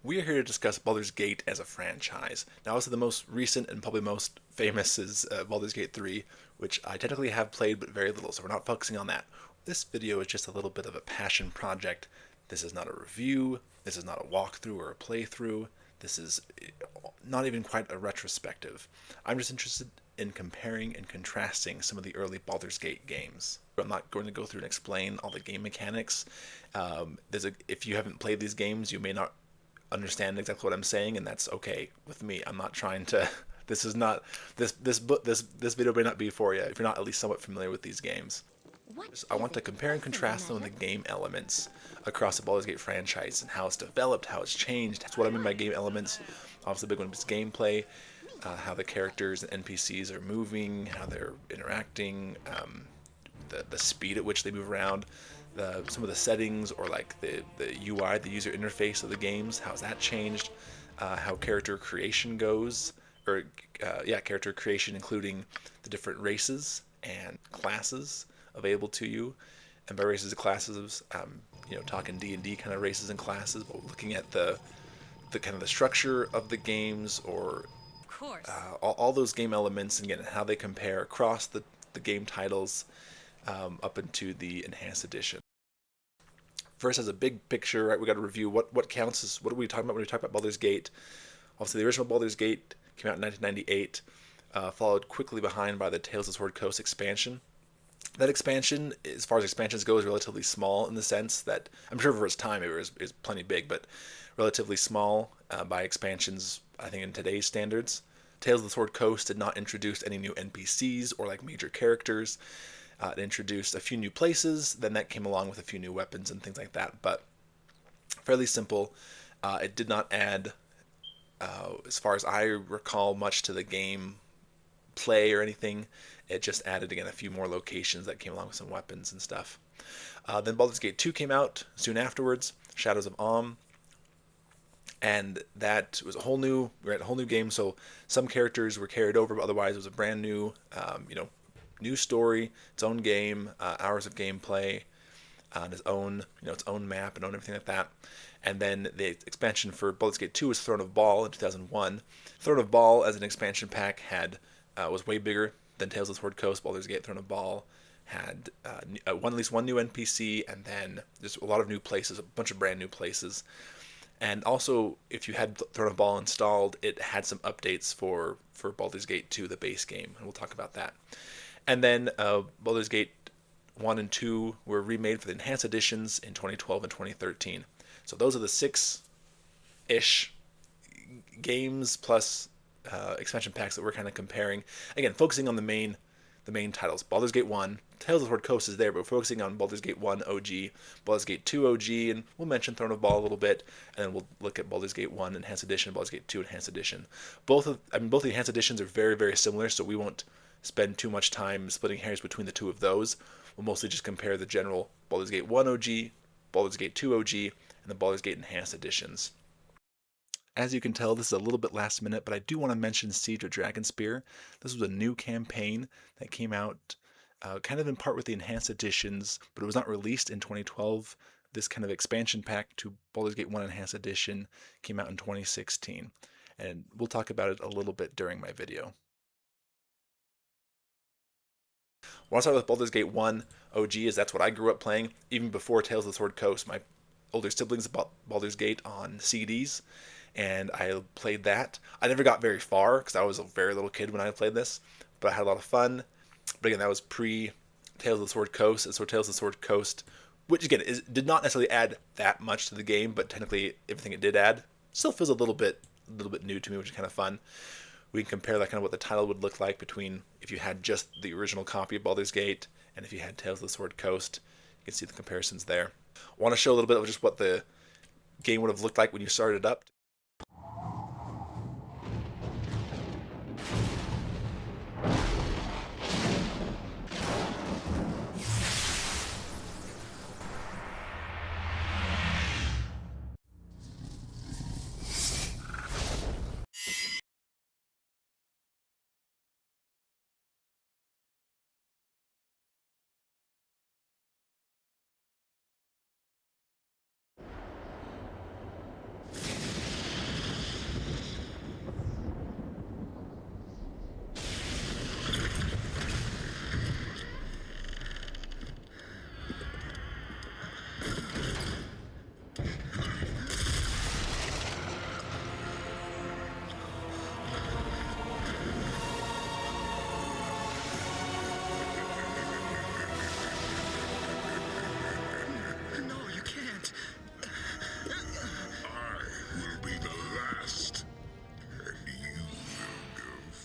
We are here to discuss Baldur's Gate as a franchise. Now, also the most recent and probably most famous is Baldur's Gate 3, which I technically have played but very little, so we're not focusing on that. This video is just a little bit of a passion project. This is not a review, this is not a walkthrough or a playthrough, this is not even quite a retrospective. I'm just interested in comparing and contrasting some of the early Baldur's Gate games. I'm not going to go through and explain all the game mechanics. If you haven't played these games, you may not understand exactly what I'm saying, and that's okay with me. I'm not trying to. This is not this video may not be for you if you're not at least somewhat familiar with these games. What I is want to it? compare and What's the contrast some of the matter? game elements across the Baldur's Gate franchise and how it's developed, how it's changed. That's what I mean by game elements. Obviously, the big one is gameplay, how the characters and NPCs are moving, how they're interacting, the speed at which they move around, some of the settings or like the UI, the user interface of the games, how's that changed, how character creation goes, or character creation including the different races and classes available to you. And by races and classes, talking D&D kind of races and classes, but looking at the kind of the structure of the games or Of course. all those game elements and again how they compare across the game titles up into the enhanced edition. First, as a big picture, right, we got to review what counts as what are we talking about when we talk about Baldur's Gate. Obviously, the original Baldur's Gate came out in 1998, followed quickly behind by the Tales of Sword Coast expansion. That expansion, as far as expansions go, is relatively small in the sense that I'm sure for its time it was plenty big, but relatively small by expansions, I think, in today's standards. Tales of the Sword Coast did not introduce any new NPCs or like major characters. It introduced a few new places, then that came along with a few new weapons and things like that, but fairly simple. It did not add, as far as I recall, much to the game play or anything. It just added again a few more locations that came along with some weapons and stuff. Then Baldur's Gate 2 came out soon afterwards, Shadows of Om, and that was a whole new we're at a whole new game. So some characters were carried over, but otherwise it was a brand new, new story, its own game, hours of gameplay, on its own, its own map and own everything like that. And then the expansion for Baldur's Gate 2 was Throne of Ball in 2001. Throne of Ball as an expansion pack was way bigger than Tales of the Sword Coast. Baldur's Gate Throne of Ball had at least one new NPC, and then just a lot of new places, a bunch of brand new places. And also, if you had Throne of Ball installed, it had some updates for Baldur's Gate 2, the base game, and we'll talk about that. And then Baldur's Gate 1 and 2 were remade for the enhanced editions in 2012 and 2013. So those are the six-ish games plus expansion packs that we're kind of comparing. Again, focusing on the main titles. Baldur's Gate 1, Tales of the Sword Coast is there, but we're focusing on Baldur's Gate 1 OG, Baldur's Gate 2 OG, and we'll mention Throne of Ball a little bit, and then we'll look at Baldur's Gate 1 Enhanced Edition, Baldur's Gate 2 Enhanced Edition. Both the Enhanced Editions are very, very similar, so we won't spend too much time splitting hairs between the two of those. We'll mostly just compare the general Baldur's Gate 1 OG, Baldur's Gate 2 OG, and the Baldur's Gate Enhanced Editions. As you can tell, this is a little bit last minute, but I do want to mention Siege of Dragonspear. This was a new campaign that came out kind of in part with the enhanced editions, but it was not released in 2012. This kind of expansion pack to Baldur's Gate 1 Enhanced Edition came out in 2016, and we'll talk about it a little bit during my video. What I'll start with Baldur's Gate 1 OG is that's what I grew up playing, even before Tales of the Sword Coast. My older siblings bought Baldur's Gate on CDs, and I played that. I never got very far because I was a very little kid when I played this, but I had a lot of fun. But again, that was pre Tales of the Sword Coast, and so Tales of the Sword Coast, which again did not necessarily add that much to the game, but technically everything it did add still feels a little bit new to me, which is kind of fun. We can compare that kind of what the title would look like between if you had just the original copy of Baldur's Gate and if you had Tales of the Sword Coast. You can see the comparisons there. I want to show a little bit of just what the game would have looked like when you started up.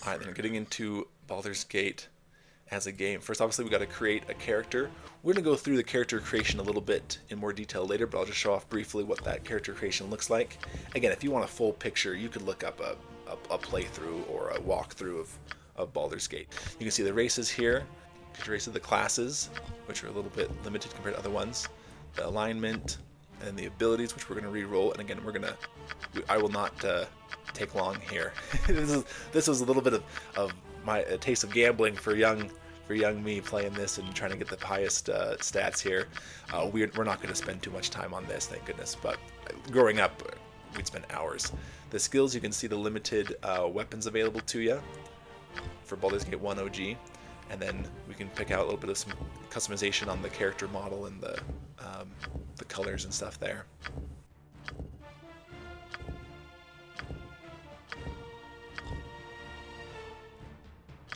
Alright, then getting into Baldur's Gate as a game. First, obviously, we got to create a character. We're going to go through the character creation a little bit in more detail later, but I'll just show off briefly what that character creation looks like. Again, if you want a full picture, you could look up a playthrough or a walkthrough of Baldur's Gate. You can see the races here, the races of the classes, which are a little bit limited compared to other ones, the alignment, and the abilities, which we're going to re-roll. And again, I will not take long here. This was a little bit of my taste of gambling for young me playing this and trying to get the highest stats here. We're not going to spend too much time on this, thank goodness. But growing up, we'd spend hours. The skills, you can see the limited weapons available to you for Baldur's Gate 1 OG, and then we can pick out a little bit of some customization on the character model and the colors and stuff there.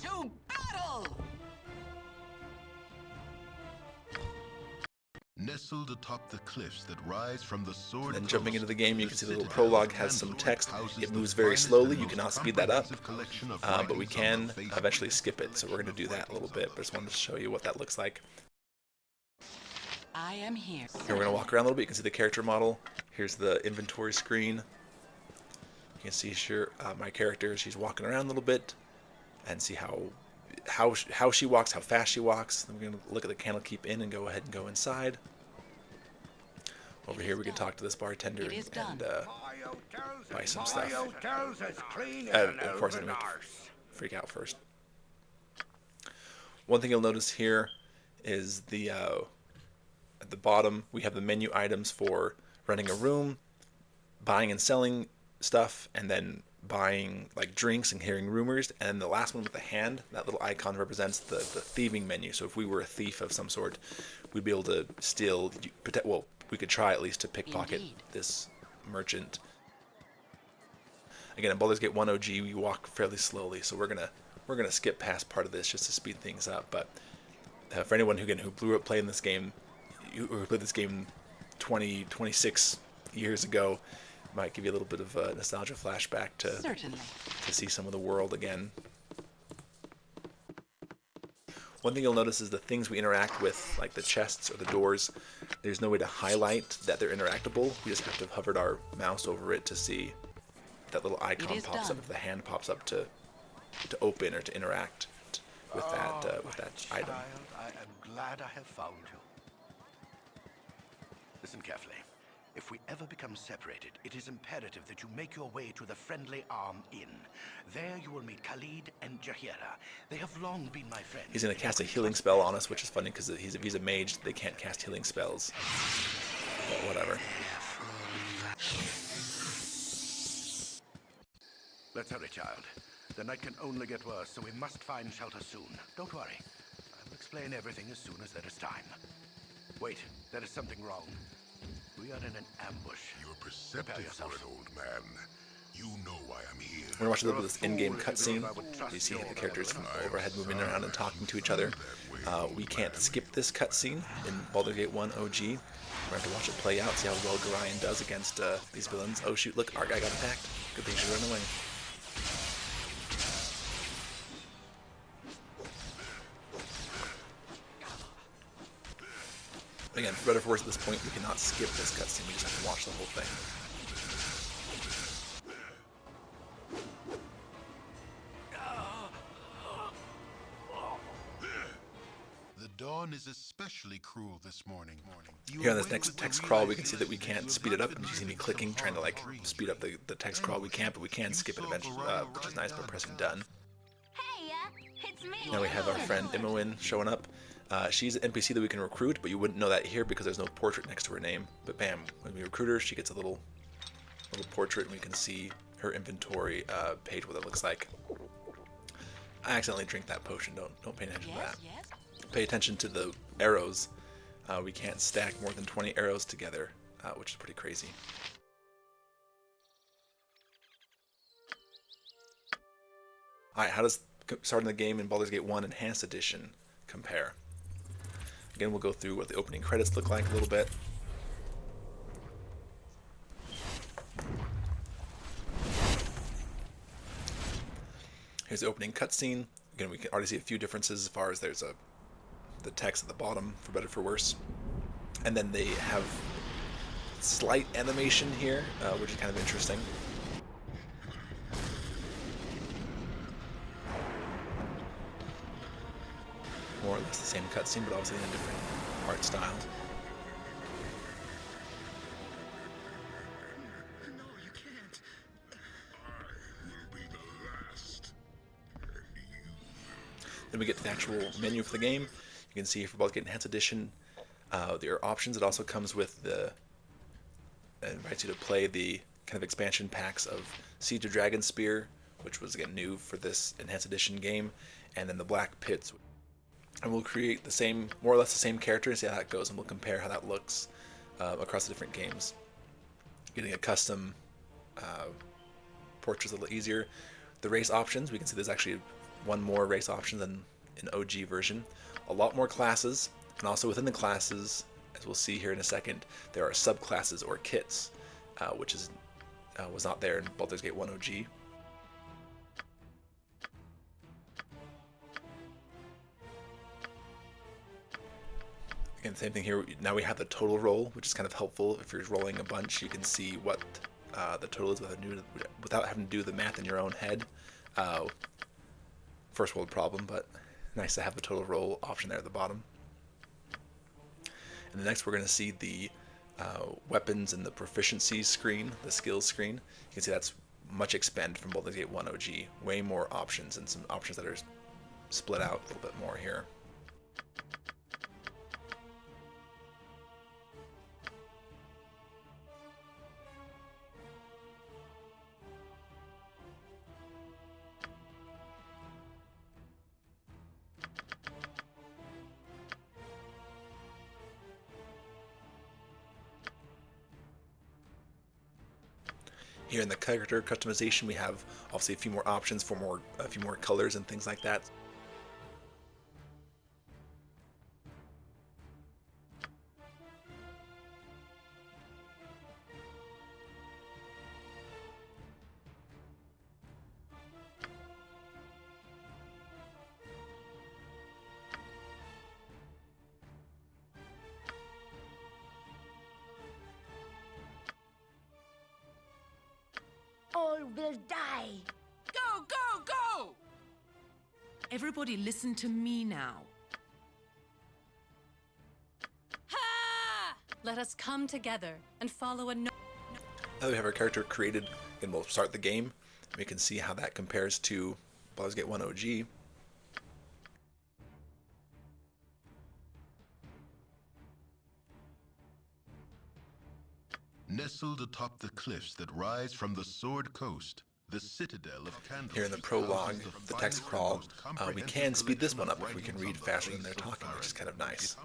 To battle! Nestled atop the cliffs that rise from the sword. Then jumping into the game, you can see the little prologue has some text. It moves very slowly. You cannot speed that up, but we can eventually skip it. So we're going to do that a little bit. But I just wanted to show you what that looks like. I am here. Here we're going to walk around a little bit. You can see the character model. Here's the inventory screen. You can see my character. She's walking around a little bit and see how she walks, how fast she walks. Then we're going to look at the Candlekeep Inn and go ahead and go inside. Over here we can talk to this bartender and buy some stuff. Of course, I'm going to freak out first. One thing you'll notice here is at the bottom we have the menu items for renting a room, buying and selling stuff, and then buying like drinks and hearing rumors. And the last one with the hand, that little icon represents the thieving menu. So if we were a thief of some sort, we'd be able to steal, well, we could try at least to pickpocket this merchant. Again, in Baldur's Gate 1 OG, we walk fairly slowly, so we're gonna skip past part of this just to speed things up. But for anyone who blew up playing this game, who played this game 26 years ago, might give you a little bit of a nostalgia flashback to see some of the world again. One thing you'll notice is the things we interact with, like the chests or the doors, there's no way to highlight that they're interactable. We just have to hover our mouse over it to see that little icon pops up, if the hand pops up to open or to interact with that item. Child, I am glad I have found you. Listen carefully. If we ever become separated, it is imperative that you make your way to the Friendly Arm Inn. There you will meet Khalid and Jahira. They have long been my friends. He's going to cast a healing spell on us, which is funny because if he's a mage, they can't cast healing spells. But whatever. Let's hurry, child. The night can only get worse, so we must find shelter soon. Don't worry. I will explain everything as soon as there is time. Wait, there is something wrong. We are in an ambush. You're perceptive for an old man. You know why I'm here. We're gonna watch a little bit of this in-game cutscene. You see the characters from overhead moving around and talking to each other. We can't skip this cutscene in Baldur's Gate 1 OG. We're going to have to watch it play out, see how well Gorion does against these villains. Oh shoot, look, our guy got attacked. Good thing she ran away. Again, for better or for worse at this point, we cannot skip this cutscene. We just have to watch the whole thing. The dawn is especially cruel this morning. Here on this next text crawl, we can see that we can't speed it up. And you see me clicking, trying to like speed up the text crawl. We can't, but we can skip it eventually, which is nice by pressing done. Hey, it's me. Now we have our friend Imoen showing up. She's an NPC that we can recruit, but you wouldn't know that here because there's no portrait next to her name. But bam, when we recruit her, she gets a little portrait, and we can see her inventory page, what it looks like. I accidentally drank that potion. Don't pay attention to that. Yes. Pay attention to the arrows. We can't stack more than 20 arrows together, which is pretty crazy. Alright, how does starting the game in Baldur's Gate 1 Enhanced Edition compare? Again, we'll go through what the opening credits look like a little bit. Here's the opening cutscene. Again, we can already see a few differences as far as there's the text at the bottom, for better for worse. And then they have slight animation here, which is kind of interesting. More or less the same cutscene, but obviously in a different art style. No, you can't. I will be the last. Then we get to the actual menu for the game. You can see for Baldur's Gate Enhanced Edition, there are options. It also comes with it invites you to play the kind of expansion packs of Siege of Dragonspear, which was again new for this Enhanced Edition game, and then the Black Pits. And we'll create the same, more or less the same character, and see how that goes, and we'll compare how that looks across the different games. Getting a custom portrait is a little easier. The race options, we can see there's actually one more race option than an OG version. A lot more classes, and also within the classes, as we'll see here in a second, there are subclasses or kits, which was not there in Baldur's Gate 1 OG. Again, same thing here. Now we have the total roll, which is kind of helpful. If you're rolling a bunch, you can see what the total is without having to do the math in your own head. First world problem, but nice to have the total roll option there at the bottom. And next we're going to see the weapons and the proficiency screen, the skills screen. You can see that's much expanded from Baldur's Gate 1 OG. Way more options, and some options that are split out a little bit more here. Here in the character customization, we have obviously a few more options for a few more colors and things like that. All will die. Go, go, go! Everybody listen to me now. Ha! Let us come together and follow a Now that we have our character created, and we'll start the game. We can see how that compares to Baldur's Gate 1 OG. Nestled atop the cliffs that rise from the Sword Coast, the citadel of Candlekeep. Here in the prologue, the text crawl, we can speed this one up if we can read faster than they're talking, which is kind of nice.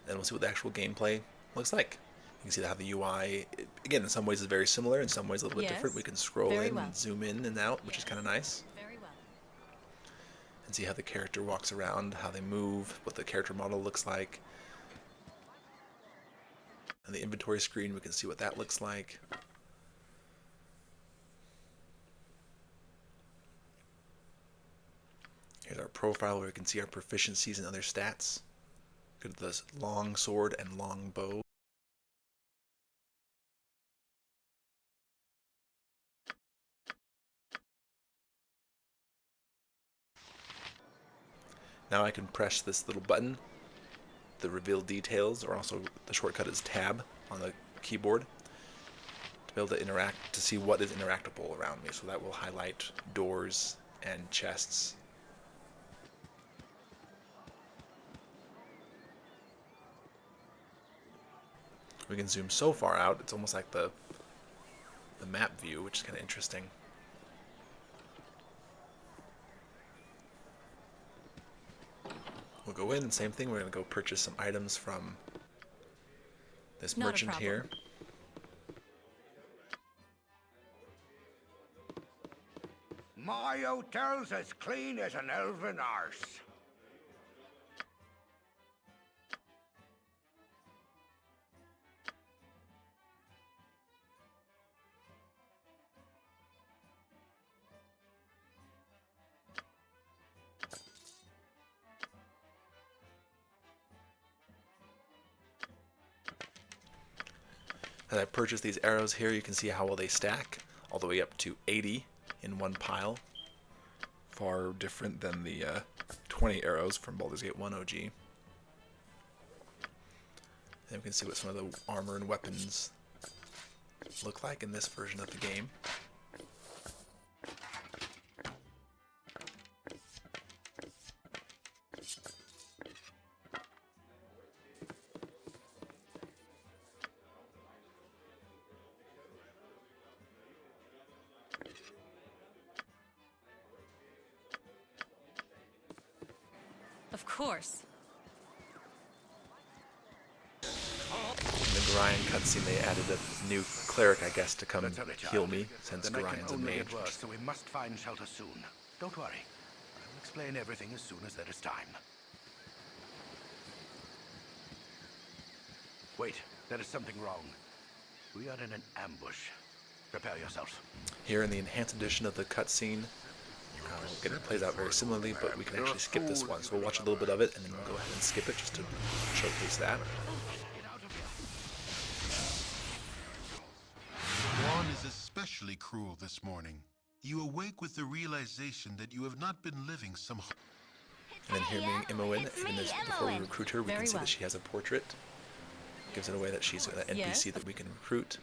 And we'll see what the actual gameplay looks like. You can see how the UI, again, in some ways is very similar, in some ways a little bit Yes, different. We can scroll very in well. and zoom in and out, which is kind of nice. very well. And see how the character walks around, how they move, what the character model looks like. And the inventory screen, we can see what that looks like. Here's our profile where we can see our proficiencies and other stats. Go to this long sword and long bow. Now I can press this little button, the reveal details, or also the shortcut is tab on the keyboard, to be able to interact, to see what is interactable around me. So that will highlight doors and chests. We can zoom so far out, it's almost like the map view, which is kind of interesting. We'll go in, and same thing, we're going to go purchase some items from this Not a merchant problem. here. My hotel's as clean as an elven arse. As I purchase these arrows here, you can see how well they stack, all the way up to 80 in one pile. Far different than the 20 arrows from Baldur's Gate 1 OG. And we can see what some of the armor and weapons look like in this version of the game. Of course. In the Gorion cutscene, they added a new cleric, I guess, to come That's all right, heal child. me, since The night can Gorion's a only mage. get worse, so we must find shelter soon. Don't worry. I'll explain everything as soon as there is time. Wait, there is something wrong. We are in an ambush. Prepare yourselves. Here in the enhanced edition of the cutscene, again, it plays out very similarly, but we can actually skip this one. So we'll watch a little bit of it, and then we'll go ahead and skip it just to showcase that. Dawn is especially cruel this morning. You awake with the realization that you have not been living some... And then here being Imoen, and before we recruit her, we Very can see well. that she has a portrait. Gives it away that she's an NPC Yes. that we can recruit.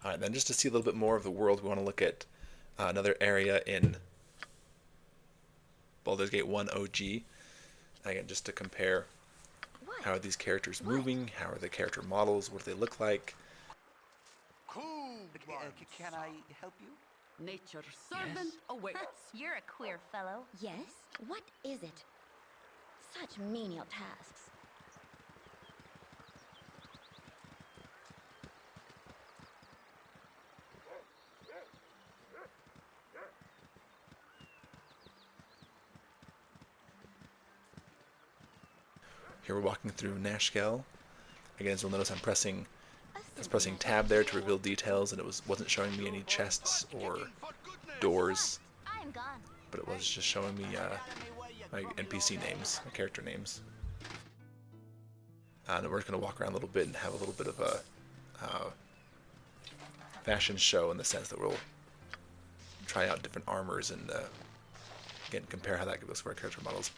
Alright, then just to see a little bit more of the world, we want to look at another area in Baldur's Gate 1 OG. Again, just to compare how are these characters moving, how are the character models, what do they look like. Can I help you? Nature's servant awaits. You're a queer fellow. Yes? What is it? Such menial tasks. Here we're walking through Nashkel. Again, as you'll notice, I was pressing tab there to reveal details, and it wasn't showing me any chests or doors, I'm gone. but it was just showing me my NPC names, my character names. And we're just going to walk around a little bit and have a little bit of a fashion show in the sense that we'll try out different armors and again compare how that looks for our character models.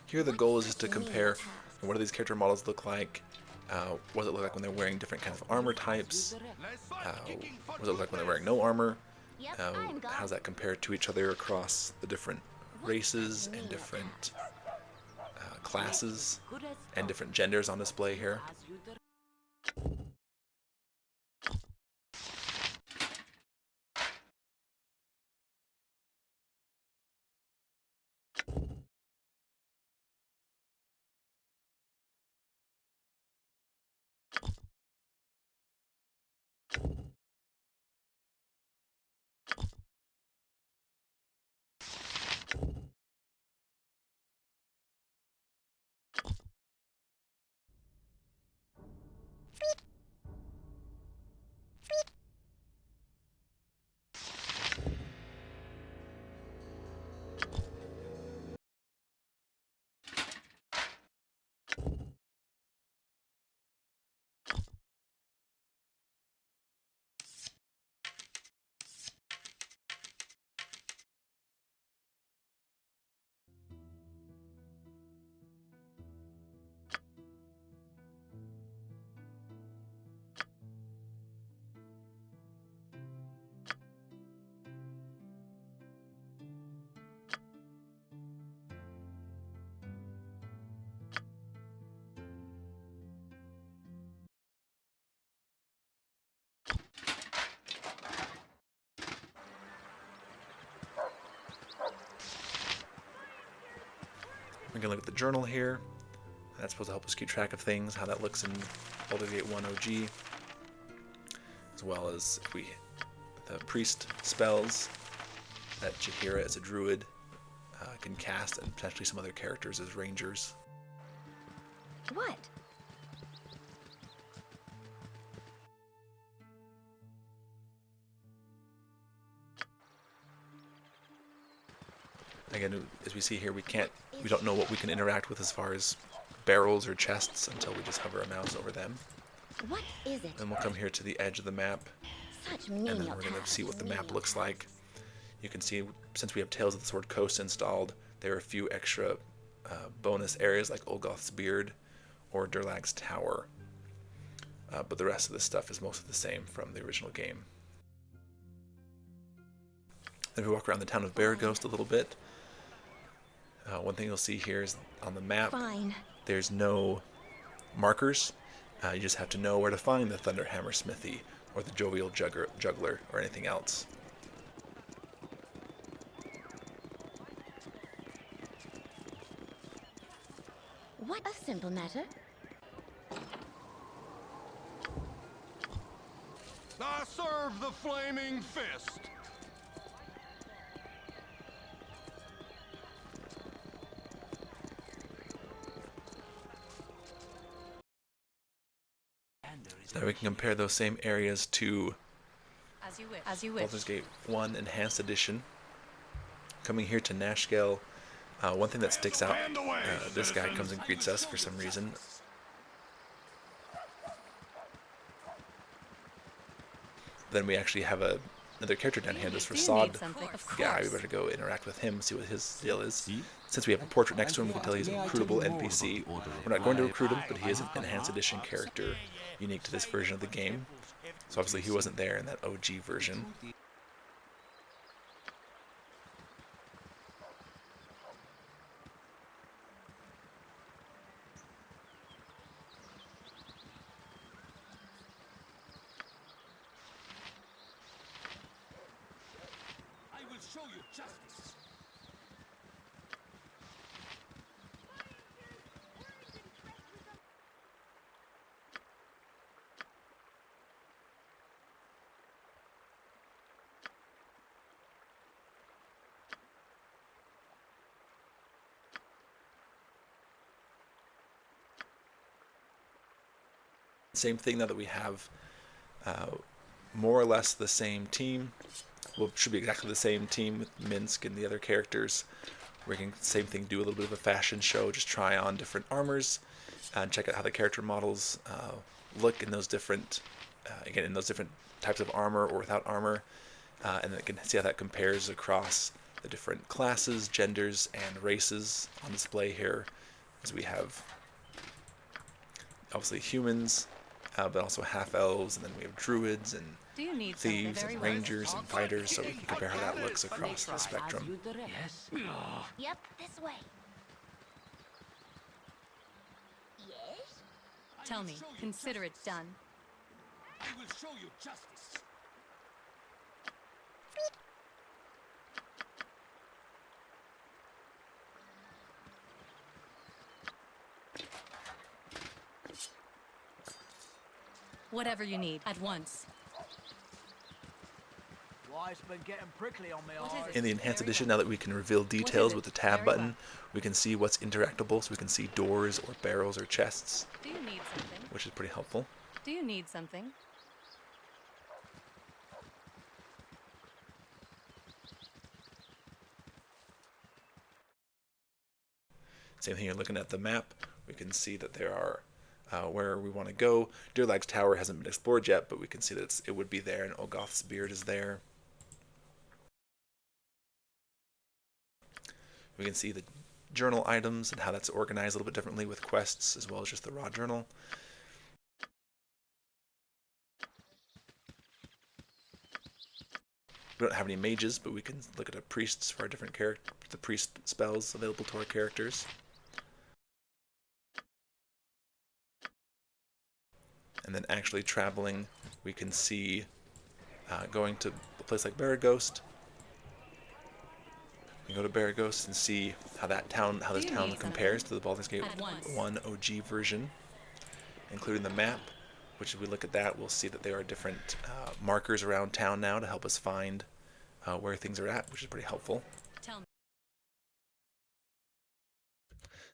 Here the goal is just to compare what do these character models look like, what does it look like when they're wearing different kinds of armor types, what does it look like when they're wearing no armor, Yep, how I'm gone. does that compare to each other across the different races and different classes and different genders on display here. We're going to look at the journal here. That's supposed to help us keep track of things, how that looks in Baldur's Gate 1 OG, as well as the priest spells that Jaheira as a druid can cast, and potentially some other characters as rangers. What? Again, as we see here, we don't know what we can interact with as far as barrels or chests until we just hover a mouse over them. What is it? Then we'll come here to the edge of the map, Such and then menial we're going to tasks. see what the map looks like. You can see, since we have Tales of the Sword Coast installed, there are a few extra bonus areas like Olgoth's Beard or Durlag's Tower. But the rest of this stuff is mostly the same from the original game. Then we walk around the town of Baraghost a little bit. One thing you'll see here is on the map, Fine. there's no markers. You just have to know where to find the Thunderhammer Smithy or the Jovial Juggler or anything else. What a simple matter. I serve the flaming fist. Now we can compare those same areas to As you wish. As you wish. Baldur's Gate 1 Enhanced Edition. Coming here to Nashgale, one thing that sticks out, this guy comes and greets us for some reason. Then we actually have another character down here, this Do you Rasad need something? Of guy. We course. better go interact with him, see what his deal is. Since we have a portrait next to him, we can tell he's a recruitable NPC. We're not going to recruit him, but he is an Enhanced Edition character unique to this version of the game. So obviously he wasn't there in that OG version. I will show you justice. Same thing now that we have more or less the same team. Well, it should be exactly the same team with Minsk and the other characters. We can, same thing, do a little bit of a fashion show, just try on different armors and check out how the character models look in those different, again, in those different types of armor or without armor. And then you can see how that compares across the different classes, genders, and races on display here, as we have obviously humans, but also half-elves, and then we have druids and Do you need something? thieves Very and well. rangers and fighters, so we can compare how that looks across the spectrum. Yes. Yep, this way. Yes? Tell me. Consider it done. I will show you justice. Whatever you need. At once. Why, it's been getting prickly on me What is eyes. it? In the Enhanced Edition, now that we can reveal details it? with the tab Very button, well. we can see what's interactable, so we can see doors or barrels or chests, Do you need something? which is pretty helpful. Do you need something? Same thing, you're looking at the map, we can see that there are where we want to go. Durlag's Tower hasn't been explored yet, but we can see that it would be there, and Olgoth's Beard is there. We can see the journal items and how that's organized a little bit differently with quests, as well as just the raw journal. We don't have any mages, but we can look at the priests for our different the priest spells available to our characters. And then actually traveling, we can see going to a place like Baraghost. We can go to Baraghost and see how this town compares to the Baldur's Gate At once. 1 OG version, including the map. Which, if we look at that, we'll see that there are different markers around town now to help us find where things are at, which is pretty helpful. Tell me.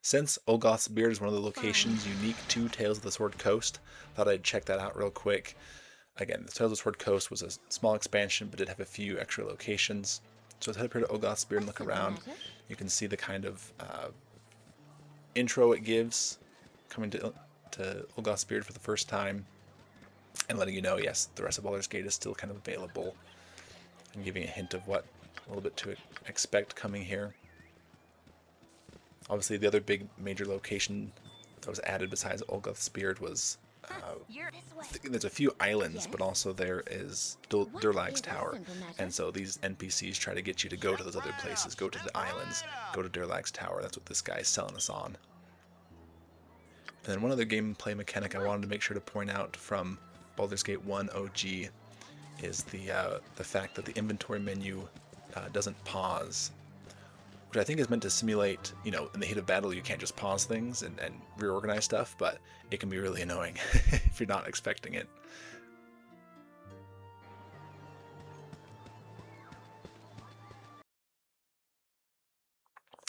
Since Olgoth's Beard is one of the locations unique to Tales of the Sword Coast, thought I'd check that out real quick. Again, the Tales of the Sword Coast was a small expansion, but did have a few extra locations. So let's head up here to Olgoth's Beard and look around. You can see the kind of intro it gives, coming to Olgoth's Beard for the first time, and letting you know, yes, the rest of Baldur's Gate is still kind of available, and giving a hint of what a little bit to expect coming here. Obviously, the other big major location that was added besides Olgoth's Beard was there's a few islands, but also there is Durlag's Tower, and so these NPCs try to get you to go to those other places, go to the islands, go to Durlag's Tower. That's what this guy is selling us on. And then one other gameplay mechanic I wanted to make sure to point out from Baldur's Gate 1 OG is the fact that the inventory menu doesn't pause, which I think is meant to simulate, you know, in the heat of battle you can't just pause things and reorganize stuff, but it can be really annoying if you're not expecting it.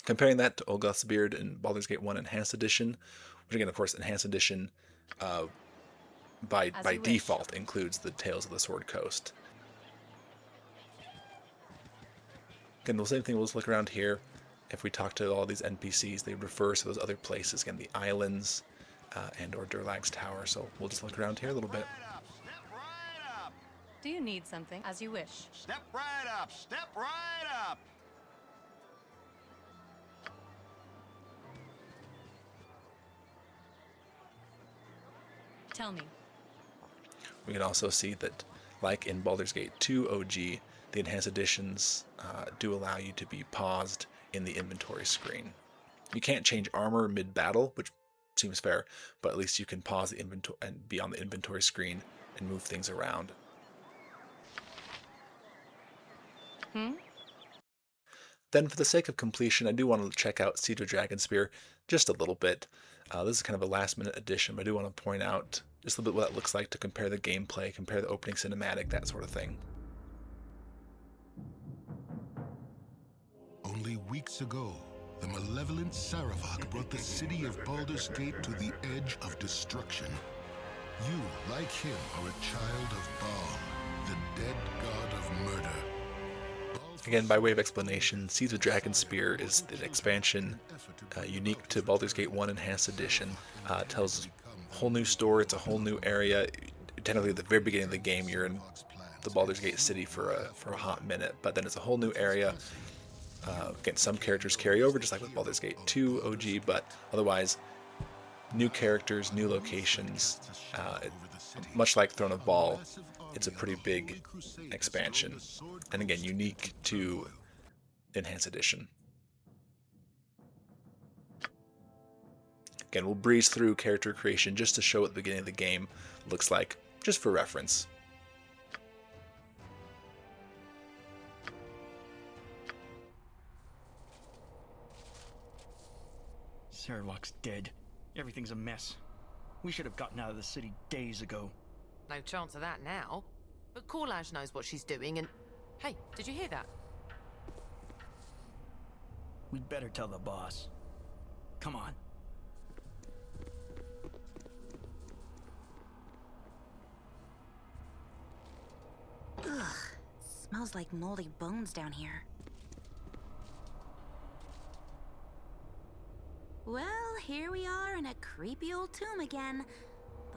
Comparing that to Olgoth's Beard in Baldur's Gate 1 Enhanced Edition, which again, of course, Enhanced Edition by default includes the Tales of the Sword Coast. Again, the same thing, we'll just look around here. If we talk to all these NPCs, they refer to those other places, again, the islands and or Durlag's Tower, so we'll just look around here a little bit. Step right up. Do you need something? As you wish. Step right up. Step right up. Tell me. We can also see that, like in Baldur's Gate 2 OG, the Enhanced Editions do allow you to be paused in the inventory screen. You can't change armor mid-battle, which seems fair, but at least you can pause the inventory and be on the inventory screen and move things around. Then, for the sake of completion, I do want to check out Siege of Dragonspear just a little bit. This is kind of a last-minute addition, but I do want to point out just a little bit what that looks like to compare the gameplay, compare the opening cinematic, that sort of thing. Only weeks ago, the malevolent Saravak brought the city of Baldur's Gate to the edge of destruction. You, like him, are a child of Baal, the dead god of murder. Again, by way of explanation, Siege of Dragonspear is an expansion unique to Baldur's Gate 1 Enhanced Edition. It tells a whole new story, it's a whole new area. Technically, at the very beginning of the game, you're in the Baldur's Gate city for a hot minute, but then it's a whole new area. Again, some characters carry over, just like with Baldur's Gate 2 OG, but otherwise, new characters, new locations. Much like Throne of Baal, it's a pretty big expansion, and again, unique to Enhanced Edition. Again, we'll breeze through character creation just to show what the beginning of the game looks like, just for reference. Saravok's dead. Everything's a mess. We should have gotten out of the city days ago. No chance of that now. But Corlage knows what she's doing and... Hey, did you hear that? We'd better tell the boss. Come on. Ugh, smells like moldy bones down here. Well, here we are in a creepy old tomb again.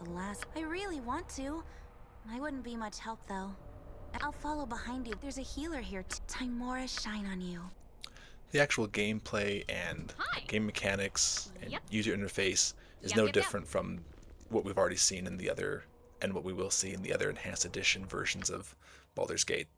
The last... I really want to. I wouldn't be much help, though. I'll follow behind you. There's a healer here. Timora, shine on you. The actual gameplay and game mechanics and user interface is no different from what we've already seen in the other, and what we will see in the other Enhanced Edition versions of Baldur's Gate.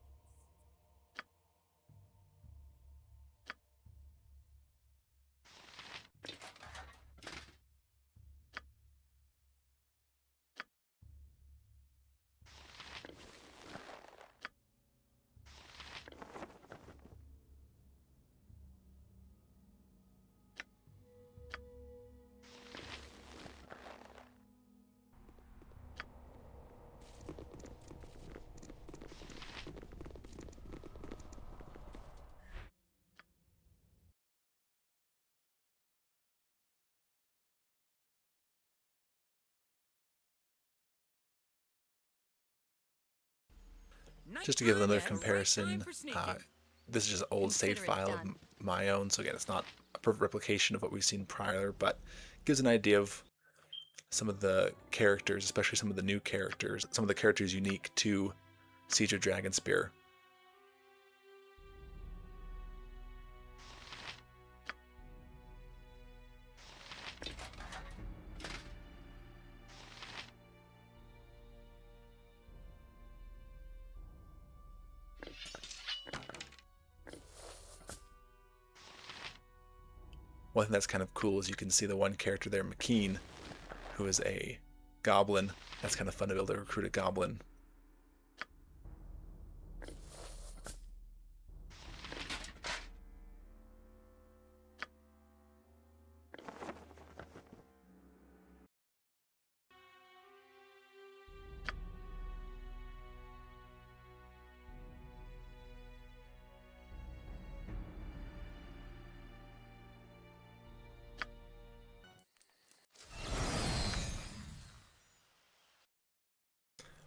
Just to give another comparison, this is just an old save Consider it file of done. my own, so again, it's not a perfect replication of what we've seen prior, but gives an idea of some of the characters, especially some of the new characters, some of the characters unique to Siege of Dragonspear. One thing that's kind of cool is you can see the one character there, McKean, who is a goblin. That's kind of fun to be able to recruit a goblin.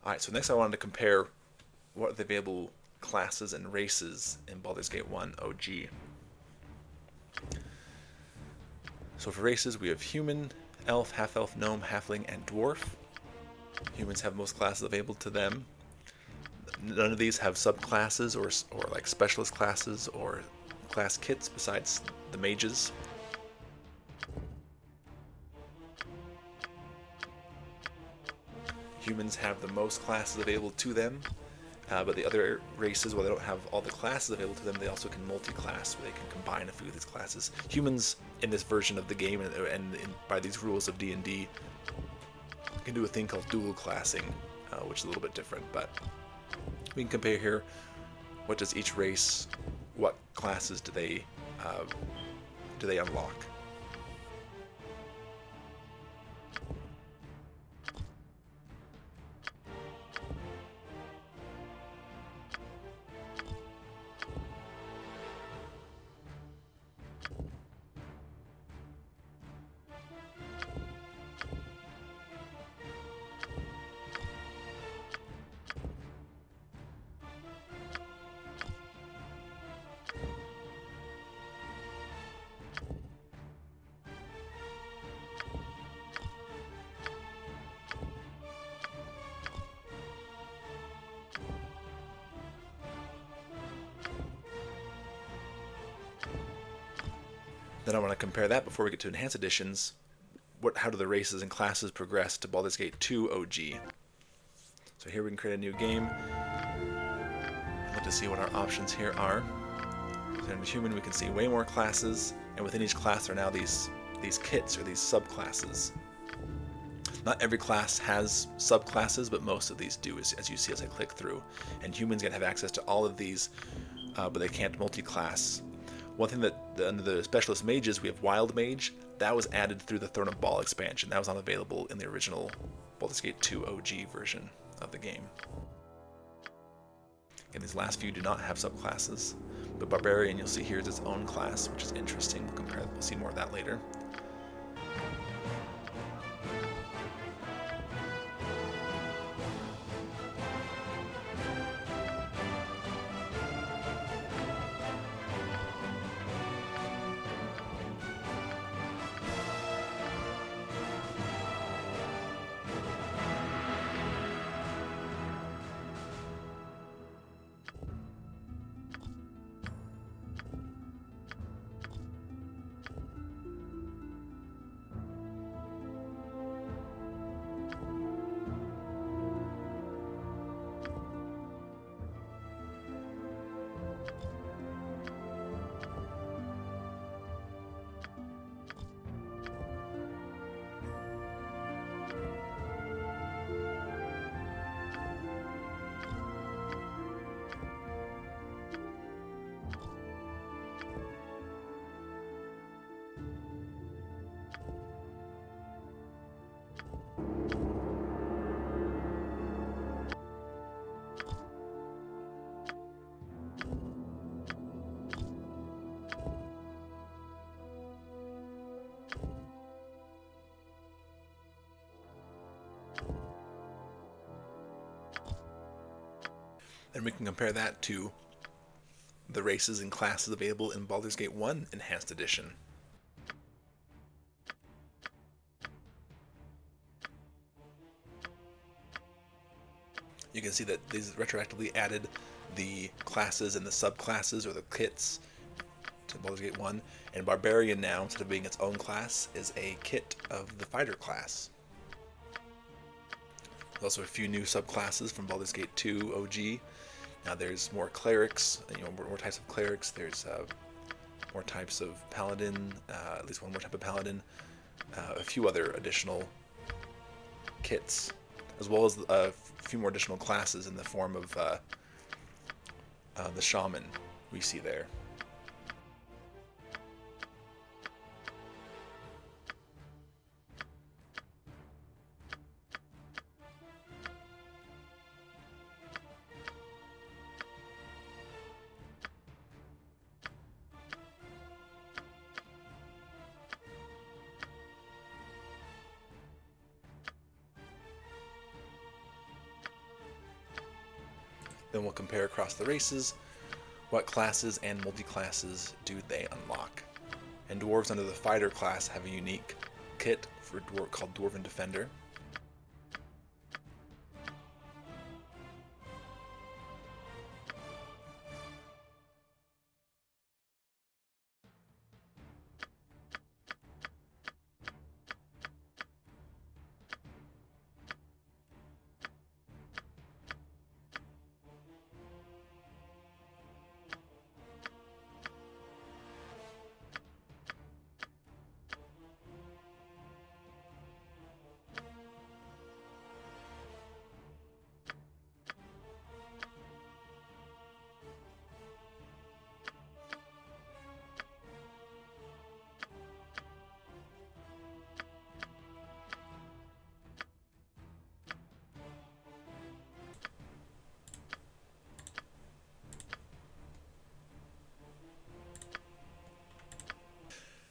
Alright, so next I wanted to compare what are the available classes and races in Baldur's Gate 1 OG. So for races, we have human, elf, half-elf, gnome, halfling, and dwarf. Humans have most classes available to them. None of these have subclasses or like specialist classes or class kits besides the mages. Humans have the most classes available to them, but the other races, while they don't have all the classes available to them, they also can multi-class, where they can combine a few of these classes. Humans, in this version of the game and by these rules of D&D, can do a thing called dual classing, which is a little bit different, but we can compare here. What does each race, what classes do they unlock? Then I want to compare that before we get to enhanced editions. How do the races and classes progress to Baldur's Gate 2 OG? So here we can create a new game. Look to see what our options here are. So in human, we can see way more classes, and within each class are now these kits or these subclasses. Not every class has subclasses, but most of these do, as you see as I click through. And humans can have access to all of these, but they can't multi-class. One thing that under the specialist mages, we have Wild Mage. That was added through the Throne of Ball expansion. That was not available in the original Baldur's Gate 2 OG version of the game. And these last few do not have subclasses. But Barbarian, you'll see here, is its own class, which is interesting. We'll see more of that later. And we can compare that to the races and classes available in Baldur's Gate 1 Enhanced Edition. You can see that these retroactively added the classes and the subclasses or the kits to Baldur's Gate 1, and Barbarian now, instead of being its own class, is a kit of the fighter class. There's also a few new subclasses from Baldur's Gate 2 OG. Now there's more clerics, more types of clerics. There's more types of paladin, at least one more type of paladin, a few other additional kits, as well as a few more additional classes in the form of the shaman we see there. Then we'll compare across the races. What classes and multi-classes do they unlock? And dwarves under the fighter class have a unique kit for called Dwarven Defender.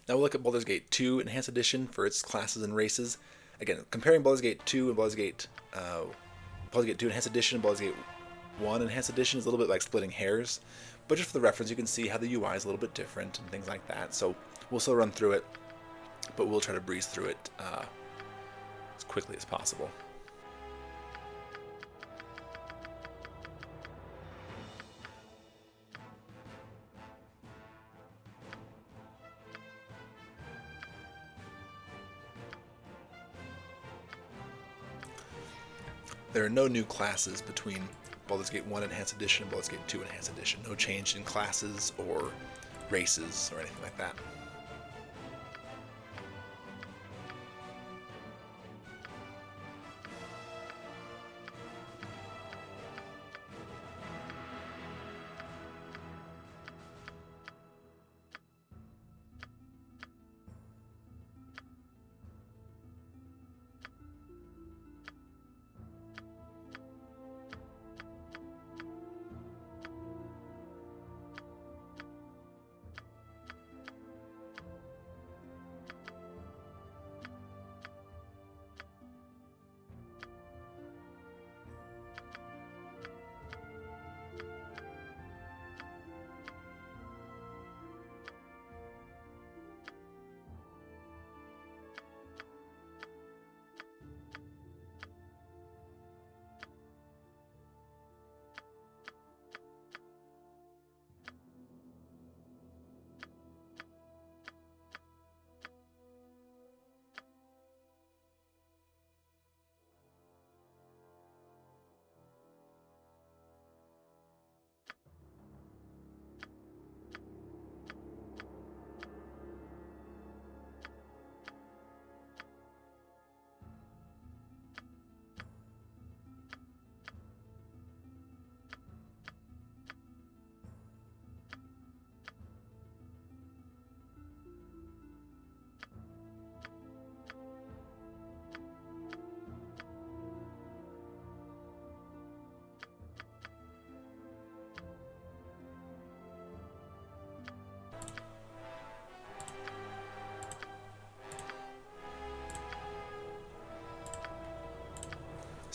Now we'll look at Baldur's Gate 2 Enhanced Edition for its classes and races. Again, comparing Baldur's Gate 2 and Baldur's Gate 2 Enhanced Edition and Baldur's Gate 1 Enhanced Edition is a little bit like splitting hairs, but just for the reference, you can see how the UI is a little bit different and things like that. So we'll still run through it, but we'll try to breeze through it as quickly as possible. There are no new classes between Baldur's Gate 1 Enhanced Edition and Baldur's Gate 2 Enhanced Edition. No change in classes or races or anything like that.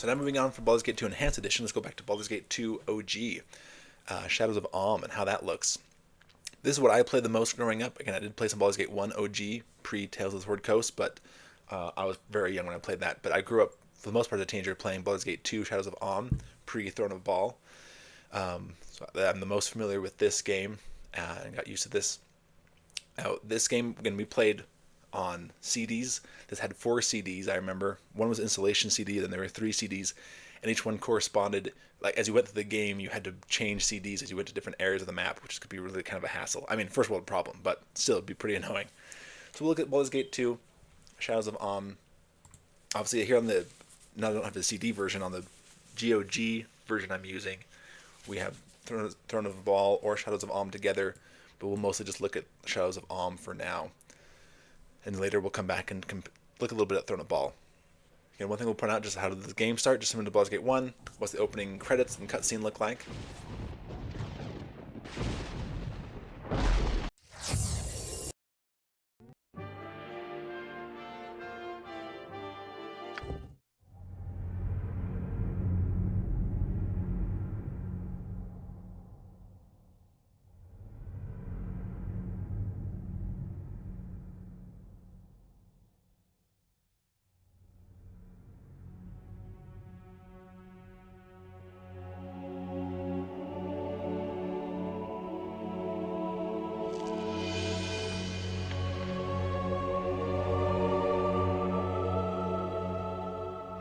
So now moving on from Baldur's Gate 2 Enhanced Edition, let's go back to Baldur's Gate 2 OG. Shadows of Alm and how that looks. This is what I played the most growing up. Again, I did play some Baldur's Gate 1 OG, pre-Tales of the Sword Coast, but I was very young when I played that. But I grew up, for the most part, as a teenager playing Baldur's Gate 2, Shadows of Alm, pre-Throne of Ball. So I'm the most familiar with this game and got used to this. This game, again, we played on CDs. This had 4 CDs, I remember. One was installation CD, then there were 3 CDs, and each one corresponded, like, as you went through the game, you had to change CDs as you went to different areas of the map, which could be really kind of a hassle. I mean, first world problem, but still, it'd be pretty annoying. So we'll look at Baldur's Gate 2, Shadows of Alm. Obviously, here on the, now I don't have the CD version, on the GOG version I'm using, we have Throne of Ball or Shadows of Alm together, but we'll mostly just look at Shadows of Alm for now. And later we'll come back and look a little bit at Throne of Ball. Again, one thing we'll point out, just how did the game start, just similar to Baldur's Gate 1, what's the opening credits and cutscene look like.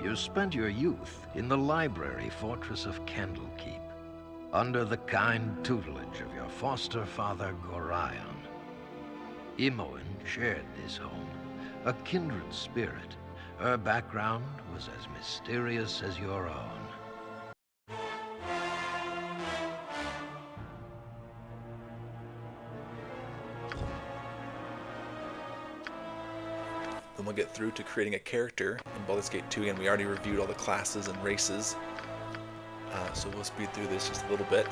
You spent your youth in the library fortress of Candlekeep, under the kind tutelage of your foster father, Gorion. Imoen shared this home, a kindred spirit. Her background was as mysterious as your own. Then we'll get through to creating a character in Baldur's Gate 2. Again, we already reviewed all the classes and races, so we'll speed through this just a little bit.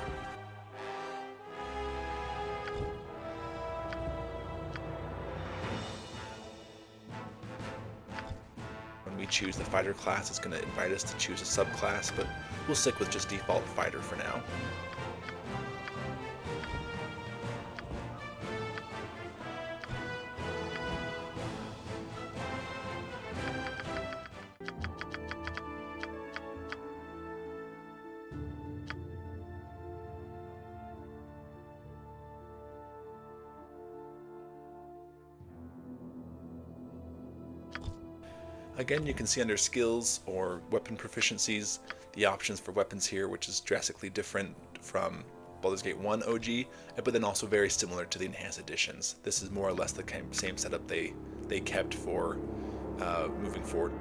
When we choose the fighter class, it's going to invite us to choose a subclass, but we'll stick with just default fighter for now. Again, you can see under skills or weapon proficiencies the options for weapons here, which is drastically different from Baldur's Gate 1 OG, but then also very similar to the enhanced editions. This is more or less the same setup they kept for moving forward.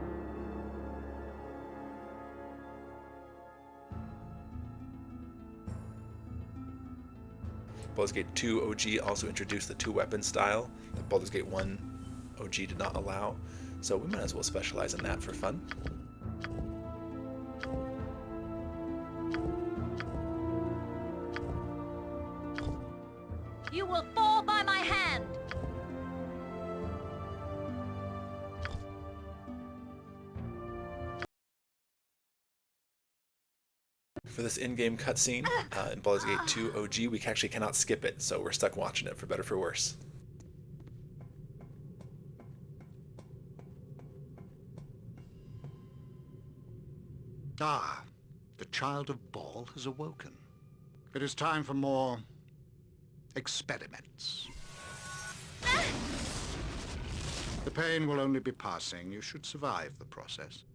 Baldur's Gate 2 OG also introduced the 2-weapon style that Baldur's Gate 1 OG did not allow. So we might as well specialize in that for fun. You will fall by my hand! For this in-game cutscene in Baldur's Gate 2 OG, we actually cannot skip it, so we're stuck watching it for better or for worse. Ah, the child of Ball has awoken. It is time for more experiments. The pain will only be passing. You should survive the process.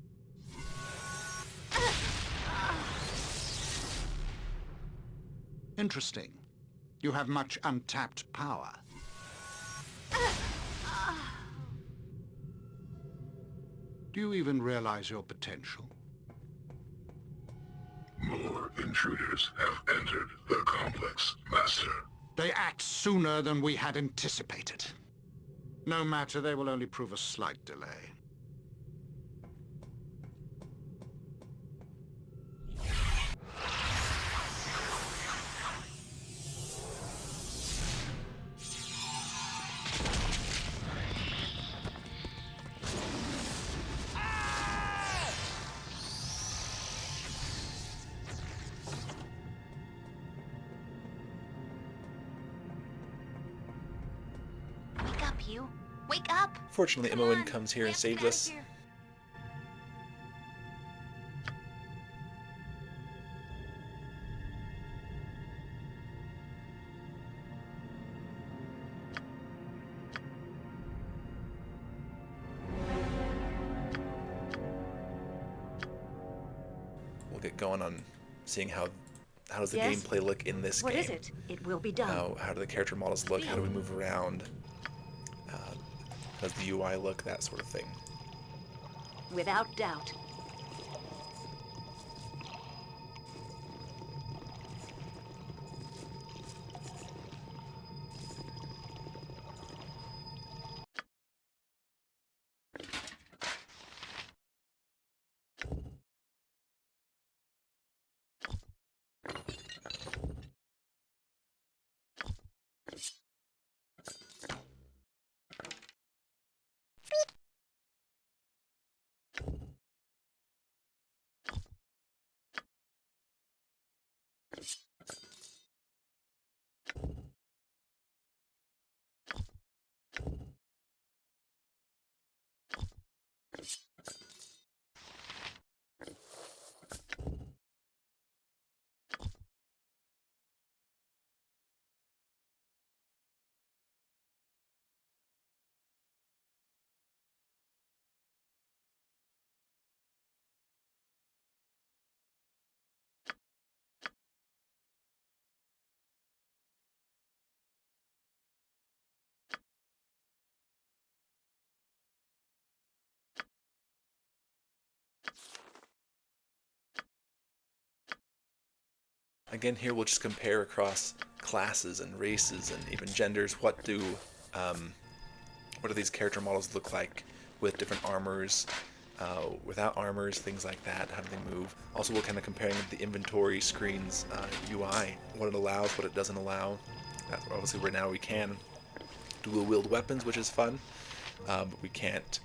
Interesting. You have much untapped power. Do you even realize your potential? More intruders have entered the complex, Master. They act sooner than we had anticipated. No matter, they will only prove a slight delay. help you. Wake up! Fortunately, Come Imoen on, comes here we and have to get saves out of us. here. We'll get going on seeing how does the Yes? gameplay look in this What game. is it? It will be done. How do the character models look? How do we move around? How does the UI look? That sort of thing. Without doubt. Again, here we'll just compare across classes and races and even genders. What do these character models look like with different armors, without armors, things like that? How do they move? Also, we're kind of comparing the inventory screens UI, what it allows, what it doesn't allow. Obviously, right now we can dual wield weapons, which is fun, but we can't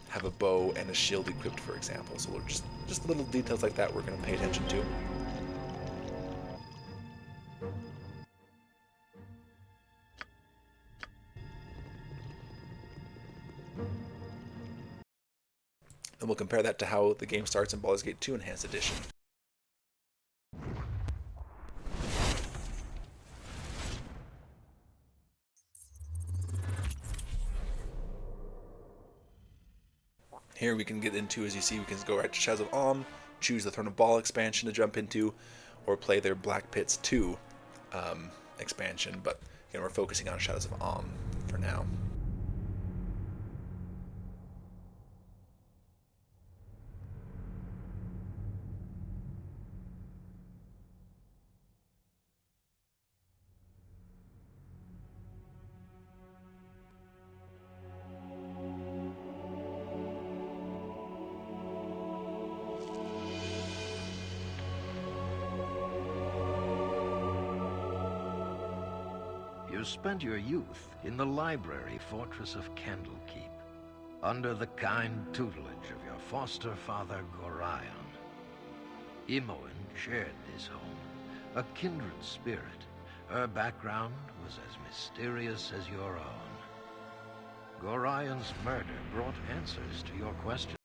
have a bow and a shield equipped, for example. So we're just little details like that we're going to pay attention to. And we'll compare that to how the game starts in Baldur's Gate 2 Enhanced Edition. Here we can get into, as you see, we can go right to Shadows of Alm, choose the Throne of Ball expansion to jump into, or play their Black Pits 2 expansion, but again, we're focusing on Shadows of Alm for now. You spent your youth in the library fortress of Candlekeep, under the kind tutelage of your foster father Gorion. Imoen shared this home, a kindred spirit. Her background was as mysterious as your own. Gorion's murder brought answers to your questions.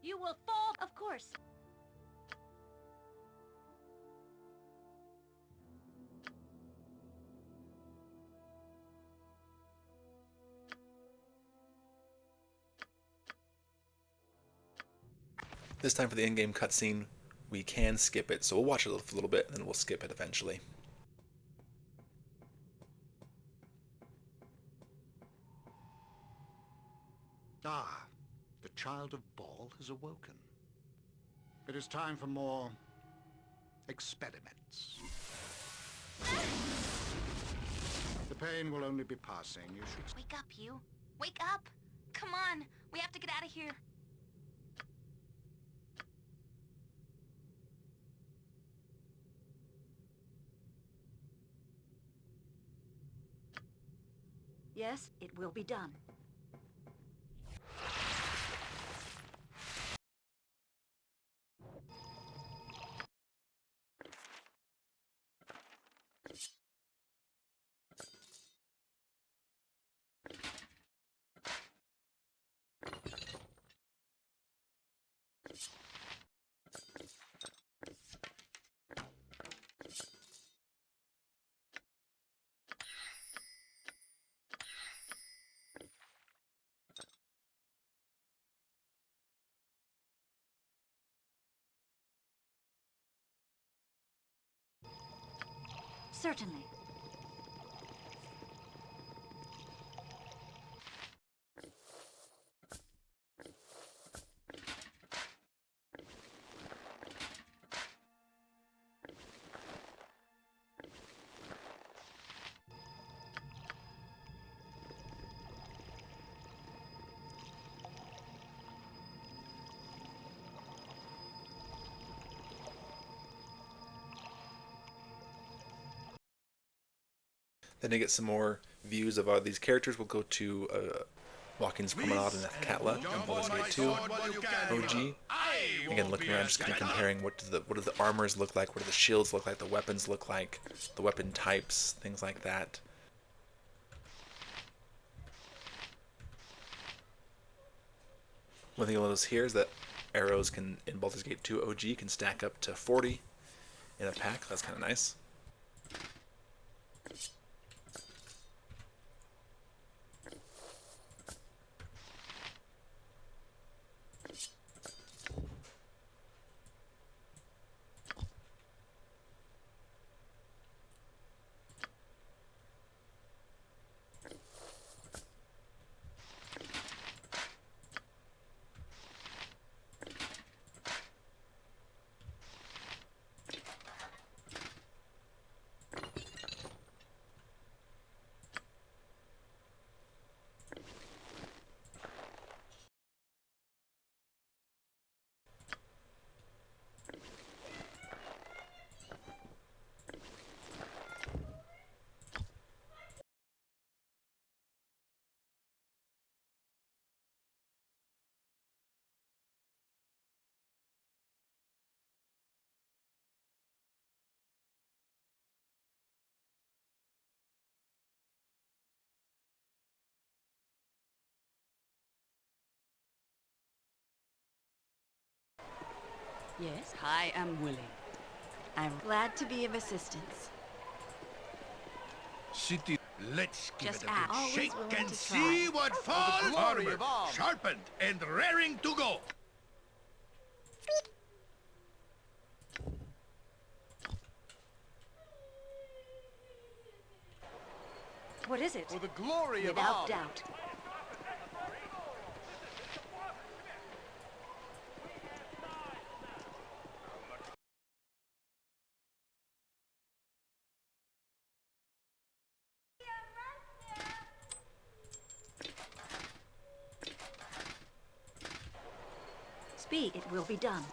You will fall, of course. This time for the in-game cutscene, we can skip it, so we'll watch it for a little bit, and then we'll skip it eventually. Ah, the child of Baal has awoken. It is time for more experiments. The pain will only be passing. You should... Wake up, you. Wake up! Come on, we have to get out of here. Yes, it will be done. Certainly. Then to get some more views of these characters, we'll go to Watkins Promenade in Athkatla in Baldur's Gate 2 OG. Again, looking around, just kind of comparing what do the armors look like, what do the shields look like, the weapons look like, the weapon types, things like that. One thing you'll notice here is that arrows in Baldur's Gate 2 OG can stack up to 40 in a pack. That's kind of nice. Yes, I am willing. I'm glad to be of assistance. City, let's give Just it a good always shake willing and to see try. what falls. Armor sharpened and raring to go. What is it? For the glory of Without all. doubt. Speak, it will be done.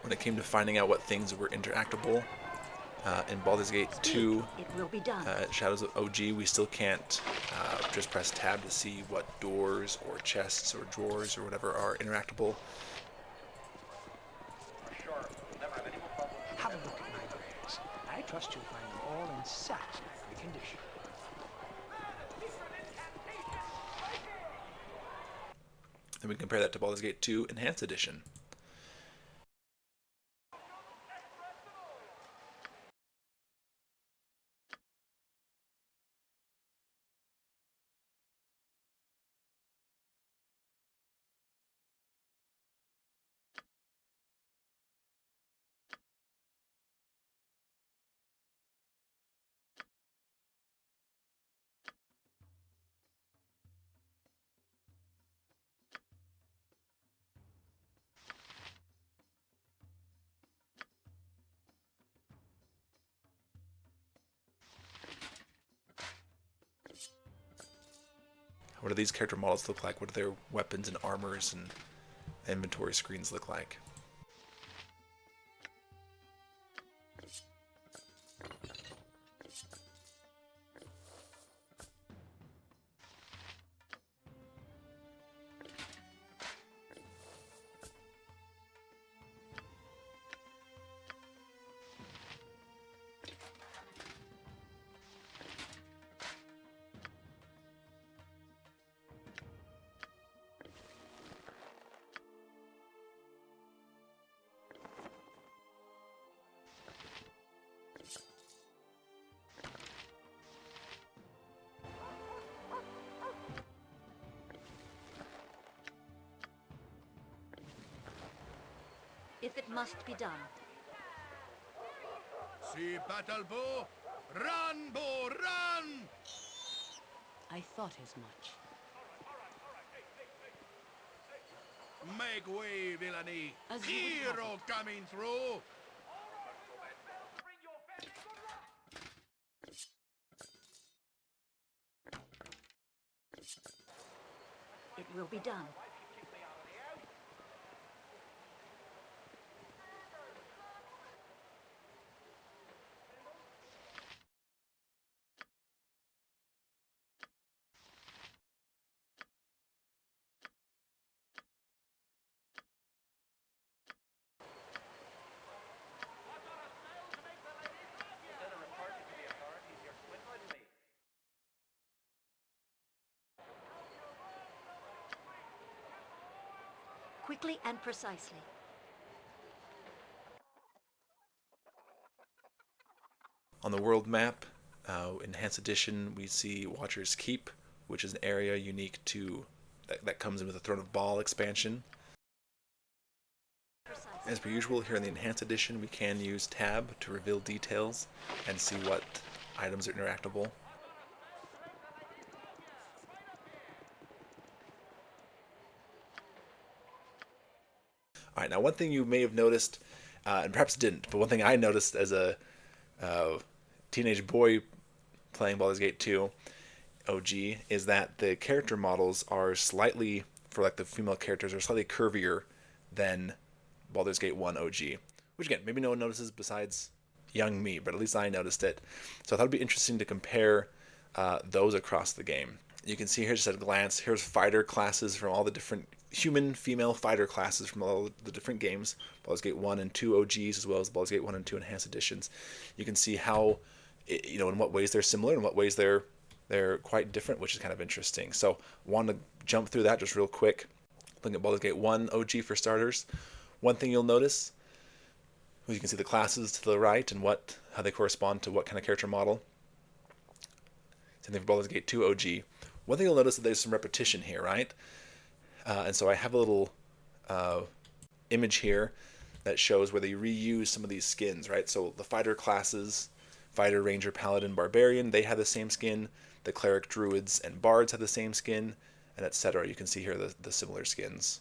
when it came to finding out what things were interactable. In Baldur's Gate 2, It will be done. Shadows of OG, we still can't just press tab to see what doors or chests or drawers or whatever are interactable. Have a look at my wares. I trust you'll find them all in satisfactory condition. Then we compare that to Baldur's Gate 2 Enhanced Edition. What do these character models look like? What do their weapons and armors and inventory screens look like? If it must be done. See battle bow? Run, bow, run! I thought as much. Make way, villainy! As you would have Hero coming through! It will be done. Quickly and precisely. On the world map, Enhanced Edition, we see Watcher's Keep, which is an area unique to that comes in with the Throne of Baal expansion. As per usual, here in the Enhanced Edition, we can use Tab to reveal details and see what items are interactable. Alright, now one thing you may have noticed, and perhaps didn't, but one thing I noticed as a teenage boy playing Baldur's Gate 2 OG is that the character models are slightly, for like the female characters, are slightly curvier than Baldur's Gate 1 OG. Which again, maybe no one notices besides young me, but at least I noticed it. So I thought it'd be interesting to compare those across the game. You can see here just at a glance, here's fighter classes from all the different human, female fighter classes from all the different games, Baldur's Gate 1 and 2 OGs, as well as Baldur's Gate 1 and 2 Enhanced Editions. You can see how, you know, in what ways they're similar and what ways they're quite different, which is kind of interesting. So want to jump through that just real quick. Looking at Baldur's Gate 1 OG for starters. One thing you'll notice, you can see the classes to the right and how they correspond to what kind of character model. Same thing for Baldur's Gate 2 OG. One thing you'll notice is that there's some repetition here, right? And so I have a little image here that shows where they reuse some of these skins, right? So the fighter classes, Fighter, Ranger, Paladin, Barbarian, they have the same skin. The Cleric, Druids, and Bards have the same skin, and etc. You can see here the similar skins.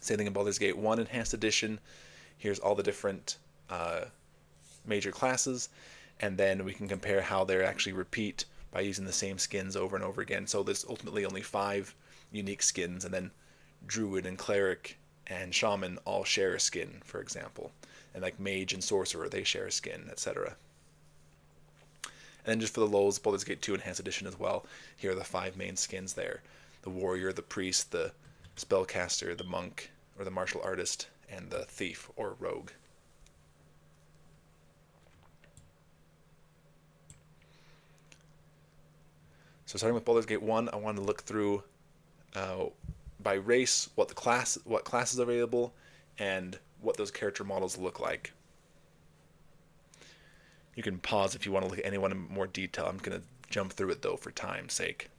Same thing in Baldur's Gate 1 Enhanced Edition. Here's all the different major classes, and then we can compare how they actually repeat by using the same skins over and over again. So there's ultimately only 5 unique skins, and then Druid and Cleric and shaman all share a skin, for example. And like mage and sorcerer, they share a skin, etc. And then just for the lulz, Baldur's Gate 2 Enhanced Edition as well. Here are the 5 main skins there: the warrior, the priest, the spellcaster, the monk or the martial artist, and the thief or rogue. So starting with Baldur's Gate 1, I wanted to look through by race what classes are available and what those character models look like. You can pause if you want to look at any one in more detail. I'm going to jump through it though for time's sake.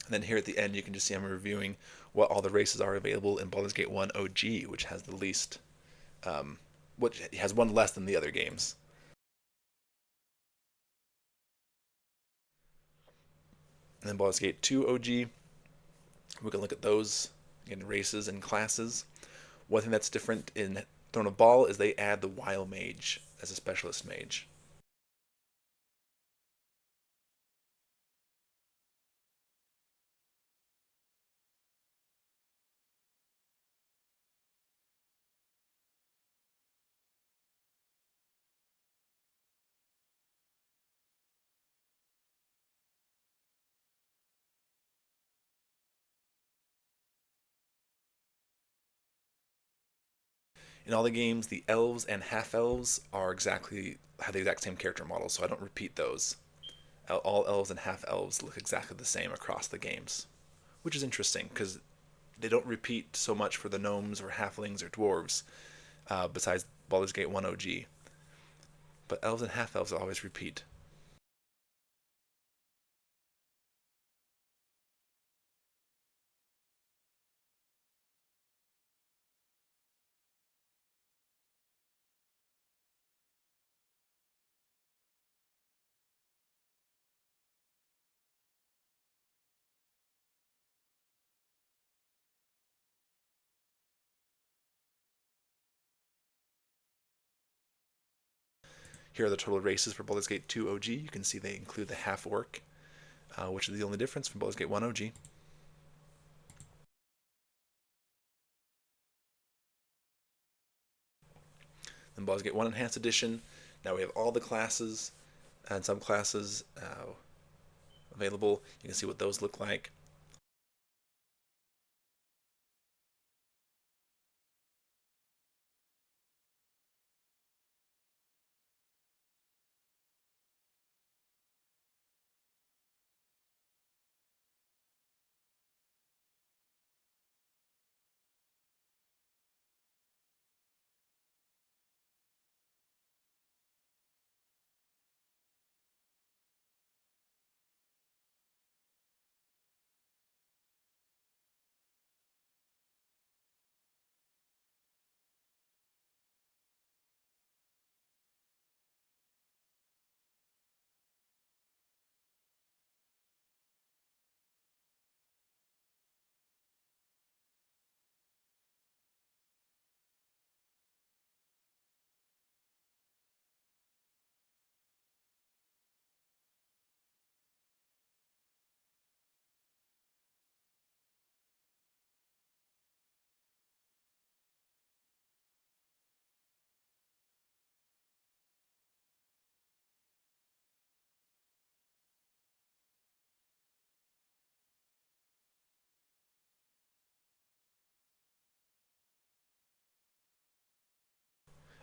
And then here at the end, you can just see I'm reviewing what all the races are available in Baldur's Gate 1 OG, which has the least, which has one less than the other games. And then Baldur's Gate 2 OG, we can look at those in races and classes. One thing that's different in Throne of Bhaal is they add the Wild Mage as a specialist mage. In all the games, the elves and half-elves have the exact same character model, so I don't repeat those. All elves and half-elves look exactly the same across the games, which is interesting because they don't repeat so much for the gnomes or halflings or dwarves, besides Baldur's Gate 1 OG. But elves and half-elves always repeat. Here are the total races for Baldur's Gate 2 OG. You can see they include the half-orc, which is the only difference from Baldur's Gate 1 OG. Then Baldur's Gate 1 Enhanced Edition. Now we have all the classes and subclasses available. You can see what those look like.